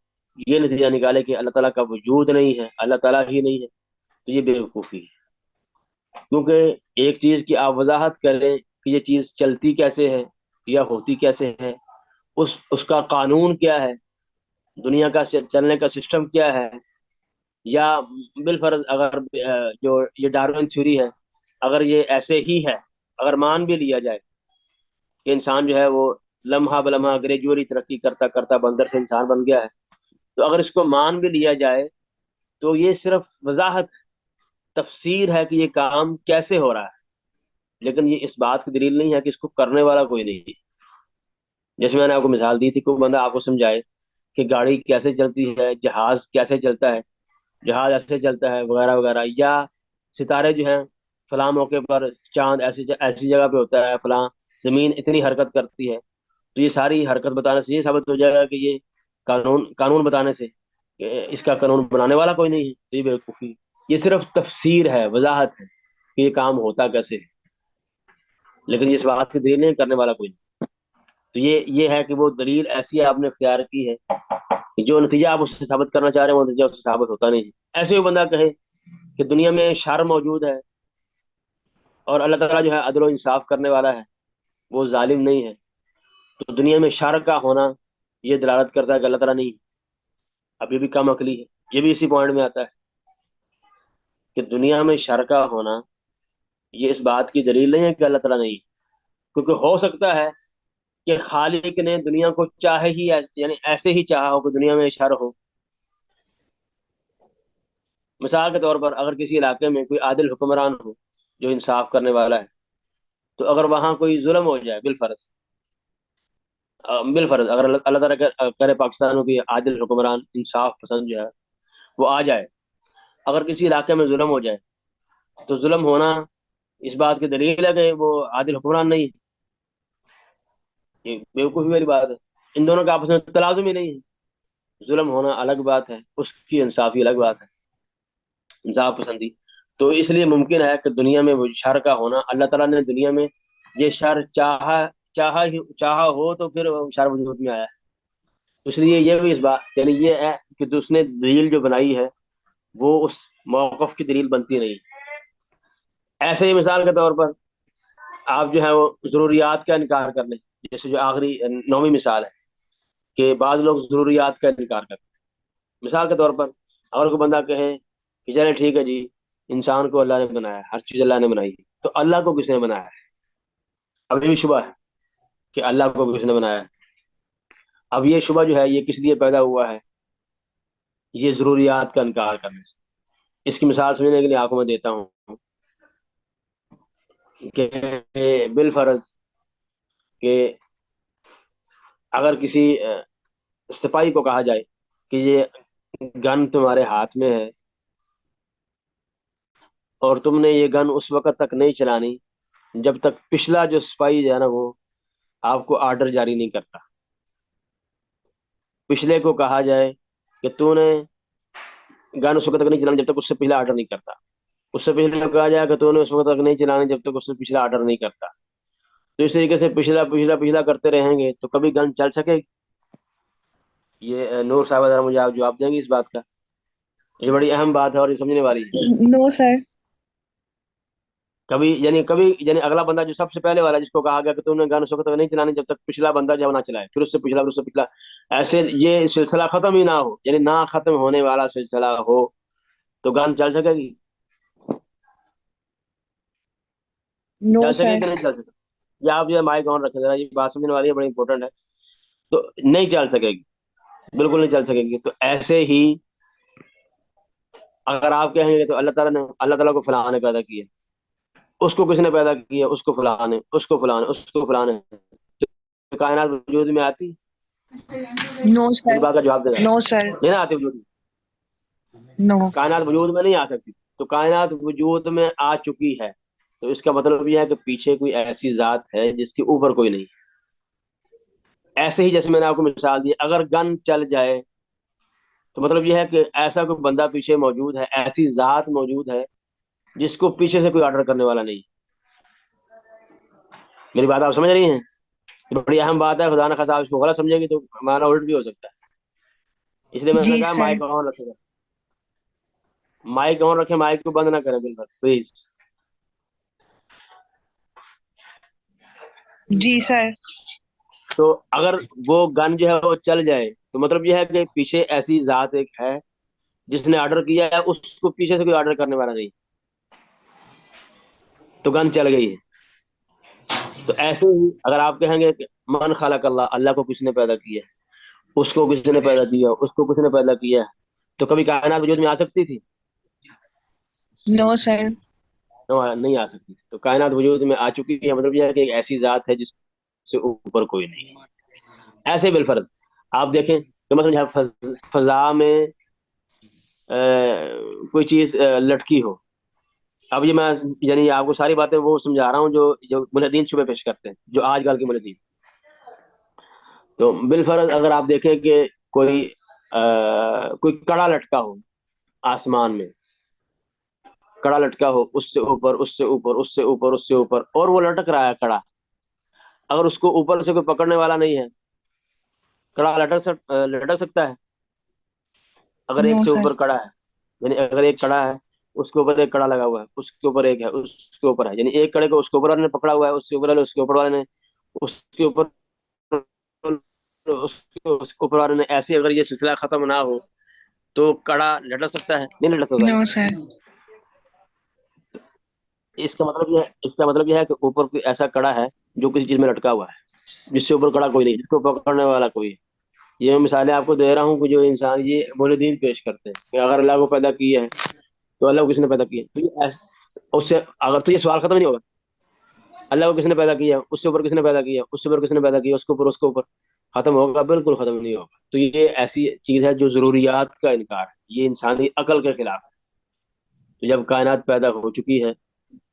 یہ نتیجہ نکالے کہ اللہ تعالیٰ کا وجود نہیں ہے، اللہ تعالیٰ ہی نہیں ہے، تو یہ بے وقوفی ہے۔ کیونکہ ایک چیز کی آپ وضاحت کریں کہ یہ چیز چلتی کیسے ہے یا ہوتی کیسے ہے، اس کا قانون کیا ہے، دنیا کا چلنے کا سسٹم کیا ہے، یا بالفرض اگر جو یہ ڈارون تھیوری ہے اگر یہ ایسے ہی ہے، اگر مان بھی لیا جائے کہ انسان جو ہے وہ لمحہ بلمحہ گریجولی ترقی کرتا کرتا بندر سے انسان بن گیا ہے، تو اگر اس کو مان بھی لیا جائے تو یہ صرف وضاحت تفسیر ہے کہ یہ کام کیسے ہو رہا ہے، لیکن یہ اس بات کی دلیل نہیں ہے کہ اس کو کرنے والا کوئی نہیں۔ جیسے میں نے آپ کو مثال دی تھی، کوئی بندہ آپ کو سمجھائے کہ گاڑی کیسے چلتی ہے، جہاز کیسے چلتا ہے، جہاز ایسے چلتا ہے وغیرہ وغیرہ، یا ستارے جو ہیں فلاں موقع پر چاند ایسی ایسی جگہ پہ ہوتا ہے، فلاں زمین اتنی حرکت کرتی ہے، تو یہ ساری حرکت بتانے سے یہ ثابت ہو جائے گا کہ یہ قانون بتانے سے کہ اس کا قانون بنانے والا کوئی نہیں ہے، تو یہ بیوقوفی، یہ صرف تفسیر ہے، وضاحت ہے کہ یہ کام ہوتا کیسے ہے، لیکن اس بات کی دلیل نہیں کرنے والا کوئی نہیں۔ تو یہ ہے کہ وہ دلیل ایسی آپ نے اختیار کی ہے کہ جو نتیجہ آپ اس سے ثابت کرنا چاہ رہے ہیں وہ نتیجہ اس سے ثابت ہوتا نہیں ہے۔ ایسے ہی بندہ کہے کہ دنیا میں شر موجود ہے اور اللہ تعالیٰ جو ہے عدل و انصاف کرنے والا ہے، وہ ظالم نہیں ہے، تو دنیا میں شر کا ہونا یہ دلالت کرتا ہے کہ اللہ تعالیٰ نہیں ہے۔ اب یہ بھی کم عقلی ہے، یہ بھی اسی پوائنٹ میں آتا ہے کہ دنیا میں شر کا ہونا یہ اس بات کی دلیل نہیں ہے کہ اللہ تعالیٰ نہیں ہے، کیونکہ ہو سکتا ہے کہ خالق نے دنیا کو چاہے ہی یعنی ایسے ہی چاہا ہو کہ دنیا میں شر ہو۔ مثال کے طور پر اگر کسی علاقے میں کوئی عادل حکمران ہو جو انصاف کرنے والا ہے، تو اگر وہاں کوئی ظلم ہو جائے، بالفرض اگر اللہ تعالیٰ کرے پاکستان میں کوئی عادل حکمران انصاف پسند جو ہے وہ آ جائے، اگر کسی علاقے میں ظلم ہو جائے تو ظلم ہونا اس بات کی دلیل ہے کہ وہ عادل حکمران نہیں ہے؟ یہ بیوقوفی والی بات ہے، ان دونوں کا آپس میں تلازم ہی نہیں ہے، ظلم ہونا الگ بات ہے، اس کی انصافی الگ بات ہے، انصاف پسندی۔ تو اس لیے ممکن ہے کہ دنیا میں وہ شر کا ہونا، اللہ تعالیٰ نے دنیا میں یہ شر چاہا ہو تو پھر وہ شر وجود میں آیا ہے۔ اس لیے یہ بھی اس بات، یعنی یہ ہے کہ اس نے دلیل جو بنائی ہے وہ اس موقف کی دلیل بنتی نہیں. ایسے ہی مثال کے طور پر آپ جو ہے وہ ضروریات کا انکار کر لیں. جیسے جو آخری 9ویں مثال ہے کہ بعض لوگ ضروریات کا انکار کرتے ہیں. مثال کے طور پر اگر کوئی بندہ کہے کہ چلے ٹھیک ہے جی، انسان کو اللہ نے بنایا ہے، ہر چیز اللہ نے بنائی ہے، تو اللہ کو کس نے بنایا ہے؟ اب یہ بھی شبہ ہے کہ اللہ کو کس نے بنایا ہے. اب یہ شبہ جو ہے یہ کس لیے پیدا ہوا ہے؟ یہ ضروریات کا انکار کرنے سے. اس کی مثال سمجھنے کے لیے آپ کو میں دیتا ہوں کہ بالفرض کہ اگر کسی سپاہی کو کہا جائے کہ یہ گن تمہارے ہاتھ میں ہے اور تم نے یہ گن اس وقت تک نہیں چلانی جب تک پچھلا جو سپاہی جو ہے نا وہ آپ کو آرڈر جاری نہیں کرتا. پچھلے کو کہا جائے کہ تو نے گن اس وقت تک نہیں چلانی جب تک اس سے پہلا آرڈر نہیں کرتا. اس سے پہلے کو کہا جائے کہ تو نے اس وقت تک نہیں چلانی جب تک اس سے پچھلا آرڈر نہیں کرتا. تو اس طریقے سے پچھلا پچھلا پچھلا کرتے رہیں گے تو کبھی گن چل سکے گی؟ یہ نور صاحب ذرا مجھے آپ جواب دیں گے اس بات کا؟ یہ بڑی اہم بات ہے اور یہ سمجھنے والی ہے. نو سر. کبھی اگلا بندہ جو سب سے پہلے والا جس کو کہا گیا کہ تم نے گن اس وقت تک نہیں چلانی جب تک پچھلا بندہ جب نہ چلائے، پھر اس سے پچھلا، پھر اس سے پچھلا، ایسے یہ سلسلہ ختم ہی نہ ہو، یعنی نہ ختم ہونے والا سلسلہ ہو تو گن چل سکے گی؟ نو چل سکے سر. گی کہ نہیں چل سکے؟ یا آپ یہ مائک آن رکھیں ذرا، یہ بات سمجھنے والی ہے، بڑی امپورٹنٹ ہے. تو نہیں چل سکے گی، بالکل نہیں چل سکے گی. تو ایسے ہی اگر آپ کہیں گے تو اللہ تعالیٰ کو فلاں نے پیدا کیا، اس کو کس نے پیدا کیا؟ اس کو فلاں نے، اس کو فلاں نے، اس کو فلاں نے. تو کائنات وجود میں آتی؟ نو میری سر. بات کا جواب دے گا. نو سر. نہیں نا آتی وجود میں. نو. کائنات وجود میں نہیں آ سکتی. تو کائنات وجود میں آ چکی ہے تو اس کا مطلب یہ ہے کہ پیچھے کوئی ایسی ذات ہے جس کے اوپر کوئی نہیں. ایسے ہی جیسے میں نے آپ کو مثال دی، اگر گن چل جائے تو مطلب یہ ہے کہ ایسا کوئی بندہ پیچھے موجود ہے، ایسی ذات موجود ہے جس کو پیچھے سے کوئی آرڈر کرنے والا نہیں. میری بات آپ سمجھ رہی ہیں؟ یہ بڑی اہم بات ہے. خدا نہ خاصا آپ اس کو غلط سمجھیں گے تو ہمارا الٹ بھی ہو سکتا ہے. اس لیے میں جی نے کہا سر. مائک آن رکھے گا، مائک آن رکھے، مائک کو بند نہ کریں بالکل پلیز. جی سر. تو اگر وہ گن جو ہے وہ چل جائے تو مطلب یہ ہے کہ پیچھے ایسی ذات ایک ہے جس نے آرڈر کیا ہے، اس کو پیچھے سے کوئی آرڈر کرنے والا نہیں، تو گن چل گئی ہے. تو ایسے ہی اگر آپ کہیں گے کہ من خلق اللہ، اللہ کو کس نے پیدا کیا ہے، اس کو کس نے پیدا کیا، اس کو کس نے پیدا کیا ہے، تو کبھی کائنات وجود میں آ سکتی تھی؟ نو سر. نہیں آ سکتی. تو کائنات وجود میں آ چکی ہے، مطلب یہ ہے کہ ایک ایسی ذات ہے جس سے اوپر کوئی نہیں. ایسے بالفرض آپ دیکھیں کہ مثلا فضا میں کوئی چیز لٹکی ہو. اب یہ میں یعنی آپ کو ساری باتیں وہ سمجھا رہا ہوں جو ملحدین شبہ پیش کرتے ہیں، جو آج کل کے ملحدین. تو بالفرض اگر آپ دیکھیں کہ کوئی کوئی کڑا لٹکا ہو آسمان میں، کڑا لٹکا ہو اس سے اوپر، اس سے اوپر، اس سے اوپر، اس سے اوپر، اور وہ لٹک رہا ہے کڑا. اگر اس کو اوپر سے کوئی پکڑنے والا نہیں ہے، کڑا لٹک سکتا ہے؟ اگر نو ایک سے سر. اوپر کڑا ہے، یعنی اگر ایک کڑا ہے، اس کے اوپر ایک کڑا لگا ہوا ہے، اس کے اوپر ایک ہے، اس کے اوپر ہے، یعنی ایک کڑے کو اس کے اوپر والے نے پکڑا ہوا ہے، اس کے اوپر والے، اس کے اوپر والے نے، اس کے اوپر، اس کے اوپر والے نے. ایسے اگر یہ سلسلہ ختم نہ ہو تو کڑا لٹک سکتا ہے؟ نہیں لٹک سکتا. نو سر. اس کا مطلب یہ ہے کہ اوپر کوئی ایسا کڑا ہے جو کسی چیز میں لٹکا ہوا ہے، جس سے اوپر کڑا کوئی نہیں، جس کو پکڑنے والا کوئی ہے. یہ میں مثالیں آپ کو دے رہا ہوں کہ جو انسان یہ مولدین پیش کرتے ہیں کہ اگر اللہ کو پیدا کیا ہے تو اللہ کو کس نے پیدا کیا؟ تو اس سے اگر تو یہ سوال ختم نہیں ہوگا. اللہ کو کس نے پیدا کیا، اس سے اوپر کس نے پیدا کیا، اس سے اوپر کس نے پیدا کیا، اس کے اوپر، اس کے اوپر، ختم ہوگا؟ بالکل ختم نہیں ہوگا. تو یہ ایسی چیز ہے جو ضروریات کا انکار ہے، یہ انسانی عقل کے خلاف ہے. تو جب کائنات پیدا ہو چکی ہے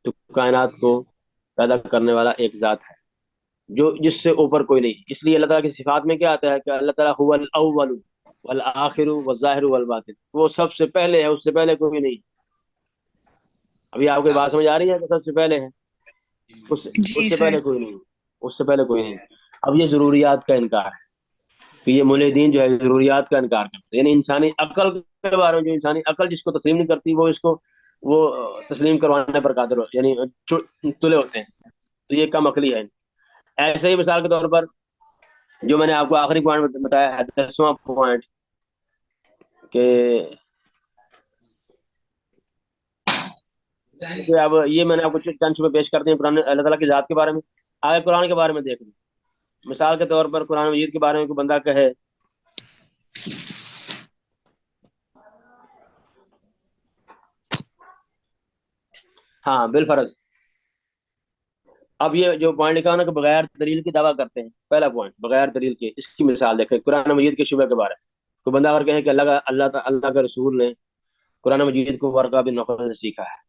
تو کائنات کو پیدا کرنے والا ایک ذات ہے جو جس سے اوپر کوئی نہیں. اس لیے اللہ تعالیٰ کی صفات میں کیا آتا ہے کہ اللہ تعالیٰ هو الاول والآخر والظاہر والباطن، وہ سب سے پہلے ہے، اس سے پہلے کوئی نہیں. ابھی آپ کو بات سمجھ آ رہی ہے کہ سب سے پہلے ہے، اس جی اس سے سر. پہلے کوئی نہیں، اس سے پہلے کوئی نہیں. اب یہ ضروریات کا انکار ہے. کہ یہ ملحدین جو ہے ضروریات کا انکار کرتے ہیں، یعنی انسانی عقل کے بارے میں، جو انسانی عقل جس کو تسلیم نہیں کرتی، وہ اس کو وہ تسلیم کروانے پر قادر یعنی تلے ہوتے ہیں، تو یہ کم عقلی ہے۔ ایسے ہی مثال کے طور پر جو میں نے آپ کو آخری پوائنٹ بتایا ہے، 10واں پوائنٹ، کہ اب یہ میں نے آپ کو چند شبہ پیش کر دیے قرآن اللہ تعالیٰ کی ذات کے بارے میں۔ آگے قرآن کے بارے میں دیکھ لیں، مثال کے طور پر قرآن مجید کے بارے میں کوئی بندہ کہے ہاں بالفرض، اب یہ جو پوائنٹ لکھا ہے نا کہ بغیر دلیل کی دعویٰ کرتے ہیں، پہلا پوائنٹ بغیر دلیل کے، اس کی مثال دیکھیں قرآن مجید کے شبہ کے بارے میں۔ کوئی بندہ اگر کہے کہ اللہ کے رسول نے قرآن مجید کو ورقہ بن نوفل سے سیکھا ہے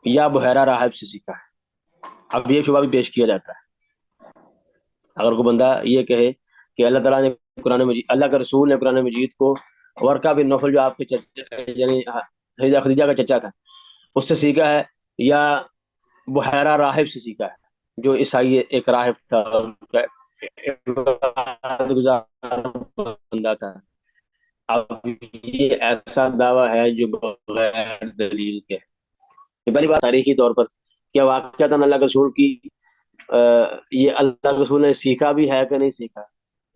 یا بحیرہ راہب سے سیکھا ہے، اب یہ شبہ بھی پیش کیا جاتا ہے۔ اگر کوئی بندہ یہ کہے کہ اللہ تعالیٰ نے قرآن مجید، اللہ کے رسول نے قرآن مجید کو ورقہ بن نوفل جو آپ کے یعنی سیدہ خدیجہ کا چچا تھا اس سے سیکھا ہے، یا بحیرہ راہب سے سیکھا ہے جو عیسائی ایک راہب تھا، عبادت گزار بندہ تھا، اب یہ ایسا دعویٰ ہے جو بغیر دلیل کے ہے۔ پہلی بات تاریخی طور پر کیا واقعہ اللہ کے رسول کی یہ اللہ کے رسول نے سیکھا بھی ہے کہ نہیں سیکھا؟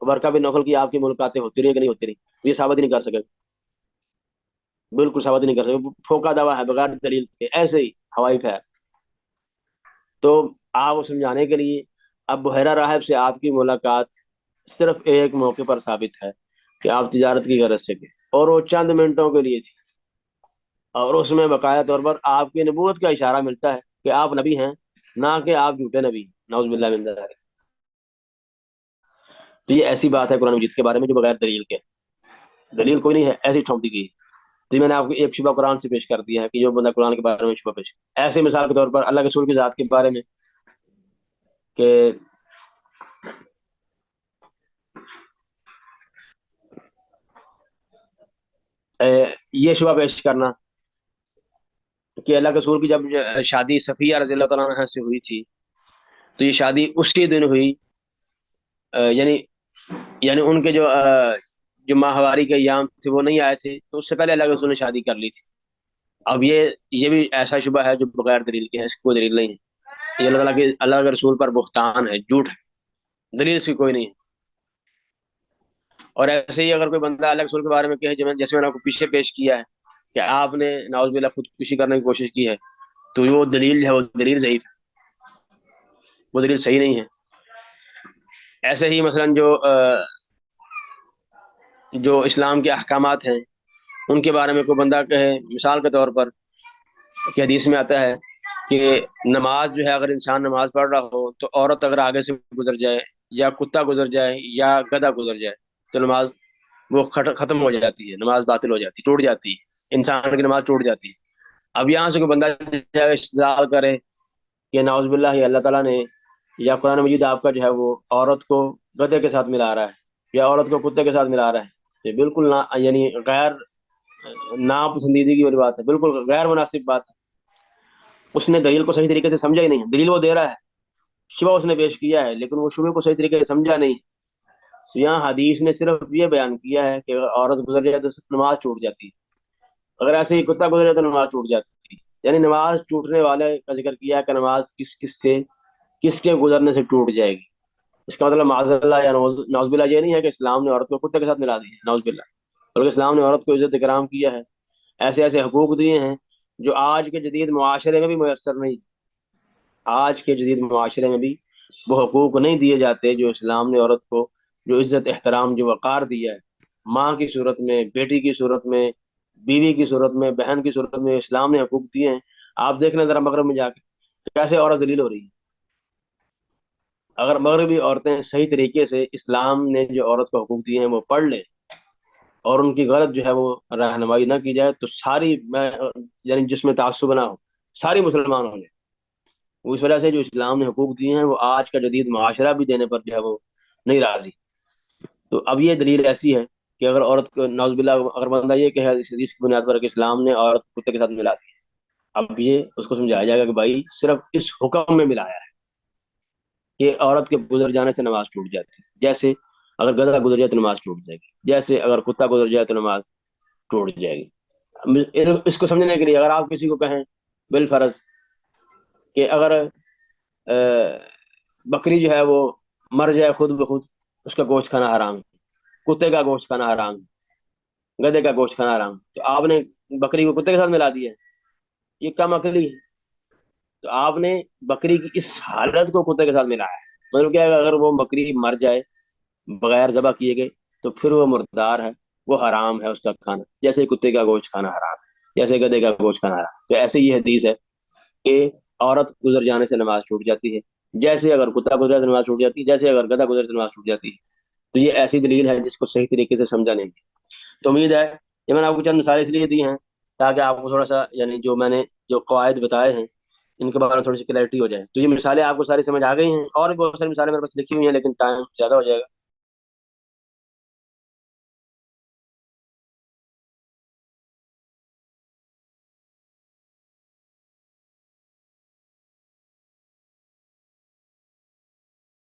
ورقہ بن نوفل کی آپ کی ملاقاتیں ہوتی رہی کہ نہیں ہوتی رہی؟ یہ ثابت ہی نہیں کر سکے، بالکل ثابت ہی نہیں کر سکے، پھوکا دعویٰ ہے بغیر دلیل کے، ایسے ہی ہوائی خیر۔ تو آپ کو سمجھانے کے لیے اب بحیرہ راہب سے آپ کی ملاقات صرف ایک موقع پر ثابت ہے کہ آپ تجارت کی غرض سے گئے، اور وہ چند منٹوں کے لیے تھی، اور اس میں باقاعدہ طور پر آپ کی نبوت کا اشارہ ملتا ہے کہ آپ نبی ہیں، نہ کہ آپ جھوٹے نبی ہیں، نعوذ باللہ من ذالک۔ تو یہ ایسی بات ہے قرآن مجید کے بارے میں جو بغیر دلیل کے، دلیل کوئی نہیں ہے، ایسی ٹھونک دی گئی۔ تو میں نے آپ کو ایک شبہ قرآن سے پیش کر دیا ہے کہ جو بندہ قرآن کے بارے میں شبہ پیش، ایسے مثال کے طور پر اللہ کے رسول کی ذات کے بارے میں کہ یہ شبہ پیش کرنا کہ اللہ کے رسول کی جب شادی صفیہ رضی اللہ تعالیٰ عنہ سے ہوئی تھی تو یہ شادی اسی دن ہوئی، یعنی ان کے جو ماہواری کے ایام تھے وہ نہیں آئے تھے، تو اس سے پہلے اللہ کے رسول نے شادی کر لی تھی۔ اب یہ بھی ایسا شبہ ہے جو بغیر دلیل کے ہے، اس کی کوئی دلیل نہیں ہے، یہ اللہ کے رسول پر بہتان ہے، جھوٹ ہے، دلیل اس کی کوئی نہیں ہے۔ اور ایسے ہی اگر کوئی بندہ اللہ کے رسول کے بارے میں کہے، جیسے میں نے آپ کو پیچھے پیش کیا ہے کہ آپ نے نعوذ باللہ خودکشی کرنے کی کوشش کی ہے، تو وہ دلیل ہے، وہ دلیل ضعیف ہے، وہ دلیل صحیح نہیں ہے۔ ایسے ہی مثلا جو اسلام کے احکامات ہیں ان کے بارے میں کوئی بندہ کہے، مثال کے طور پر کہ حدیث میں آتا ہے کہ نماز جو ہے، اگر انسان نماز پڑھ رہا ہو تو عورت اگر آگے سے گزر جائے یا کتا گزر جائے یا گدھا گزر جائے تو نماز وہ ختم ہو جاتی ہے، نماز باطل ہو جاتی ہے، ٹوٹ جاتی ہے، انسان کی نماز ٹوٹ جاتی ہے۔ اب یہاں سے کوئی بندہ جو ہے استدلال کرے کہ نعوذ باللہ اللہ تعالیٰ نے یا قرآن مجید آپ کا جو ہے وہ عورت کو گدھے کے ساتھ ملا رہا ہے یا عورت کو کتے کے ساتھ ملا رہا ہے، یہ بالکل یعنی غیر ناپسندیدگی والی بات ہے، بالکل غیر مناسب بات ہے۔ اس نے دلیل کو صحیح طریقے سے سمجھا ہی نہیں ہے، دلیل وہ دے رہا ہے، شبہ اس نے پیش کیا ہے لیکن وہ شبہ کو صحیح طریقے سے سمجھا نہیں۔ تو یہاں حدیث نے صرف یہ بیان کیا ہے کہ عورت گزر جائے تو نماز چھوٹ جاتی ہے، اگر ایسے ہی کتا گزر جائے تو نماز چھوٹ جاتی ہے، یعنی نماز ٹوٹنے والے کا ذکر کیا ہے کہ نماز کس کے گزرنے سے ٹوٹ جائے گی۔ اس کا مطلب معاذ اللہ یا نعوذ باللہ یہ نہیں ہے کہ اسلام نے عورت کو کتے کے ساتھ ملا دی ہے، نعوذ باللہ، بلکہ اسلام نے عورت کو عزت اکرام کیا ہے، ایسے ایسے حقوق دیے ہیں جو آج کے جدید معاشرے میں بھی میسر نہیں، آج کے جدید معاشرے میں بھی وہ حقوق نہیں دیے جاتے جو اسلام نے عورت کو، جو عزت احترام جو وقار دیا ہے، ماں کی صورت میں، بیٹی کی صورت میں، بیوی کی صورت میں، بہن کی صورت میں اسلام نے حقوق دیے ہیں۔ آپ دیکھ لیں ذرا مغرب میں جا کے کیسے عورت ذلیل ہو رہی ہے۔ اگر مغربی عورتیں صحیح طریقے سے اسلام نے جو عورت کو حقوق دیے ہیں وہ پڑھ لیں اور ان کی غلط جو ہے وہ رہنمائی نہ کی جائے تو ساری یعنی جس میں تعصب نہ ہو، ساری مسلمان ہوں گے۔ وہ اس وجہ سے جو اسلام نے حقوق دیے ہیں وہ آج کا جدید معاشرہ بھی دینے پر جو ہے وہ نہیں راضی۔ تو اب یہ دلیل ایسی ہے کہ اگر عورت کو نعوذ باللہ اگر بندہ یہ کہے اس حدیث کی بنیاد پر کہ اسلام نے عورت کو کتے کے ساتھ ملا دی ہے، اب یہ اس کو سمجھایا جائے گا کہ بھائی صرف اس حکم میں ملایا ہے کہ عورت کے گزر جانے سے نماز ٹوٹ جاتی ہے۔ جیسے اگر گدھا گزر جائے تو نماز ٹوٹ جائے گی، جیسے اگر کتا گزر جائے تو نماز ٹوٹ جائے گی۔ اس کو سمجھنے کے لیے اگر آپ کسی کو کہیں بالفرض کہ اگر بکری جو ہے وہ مر جائے خود بخود، اس کا گوشت کھانا حرام ہے، کتے کا گوشت کھانا حرام ہے، گدھے کا گوشت کھانا حرام، تو آپ نے بکری کو کتے کے ساتھ ملا دیا ہے، یہ کم عقلی ہے۔ تو آپ نے بکری کی اس حالت کو کتے کے ساتھ ملایا ہے، مطلب کیا ہے، اگر وہ بکری مر جائے بغیر ذبح کیے گئے تو پھر وہ مردار ہے، وہ حرام ہے اس کا کھانا، جیسے کتے کا گوشت کھانا حرام ہے، جیسے گدھے کا گوشت کھانا حرام ہے۔ تو ایسے یہ حدیث ہے کہ عورت گزر جانے سے نماز چھوٹ جاتی ہے، جیسے اگر کتا گزرے تو نماز چھوٹ جاتی ہے، جیسے اگر گدھا گزرے تو نماز چھوٹ جاتی ہے۔ تو یہ ایسی دلیل ہے جس کو صحیح طریقے سے سمجھا نہیں ہے۔ تو امید ہے یہ میں نے آپ کو چند مثالیں اس لیے دی ہیں تاکہ آپ کو تھوڑا سا یعنی جو میں نے جو قواعد بتائے ہیں ان کے بارے میں تھوڑی سی کلیئرٹی ہو جائے۔ تو یہ مثالیں آپ کو ساری سمجھ آ گئی ہیں، اور بھی بہت ساری مثالیں میرے پاس لکھی ہوئی ہیں لیکن ٹائم زیادہ ہو جائے گا۔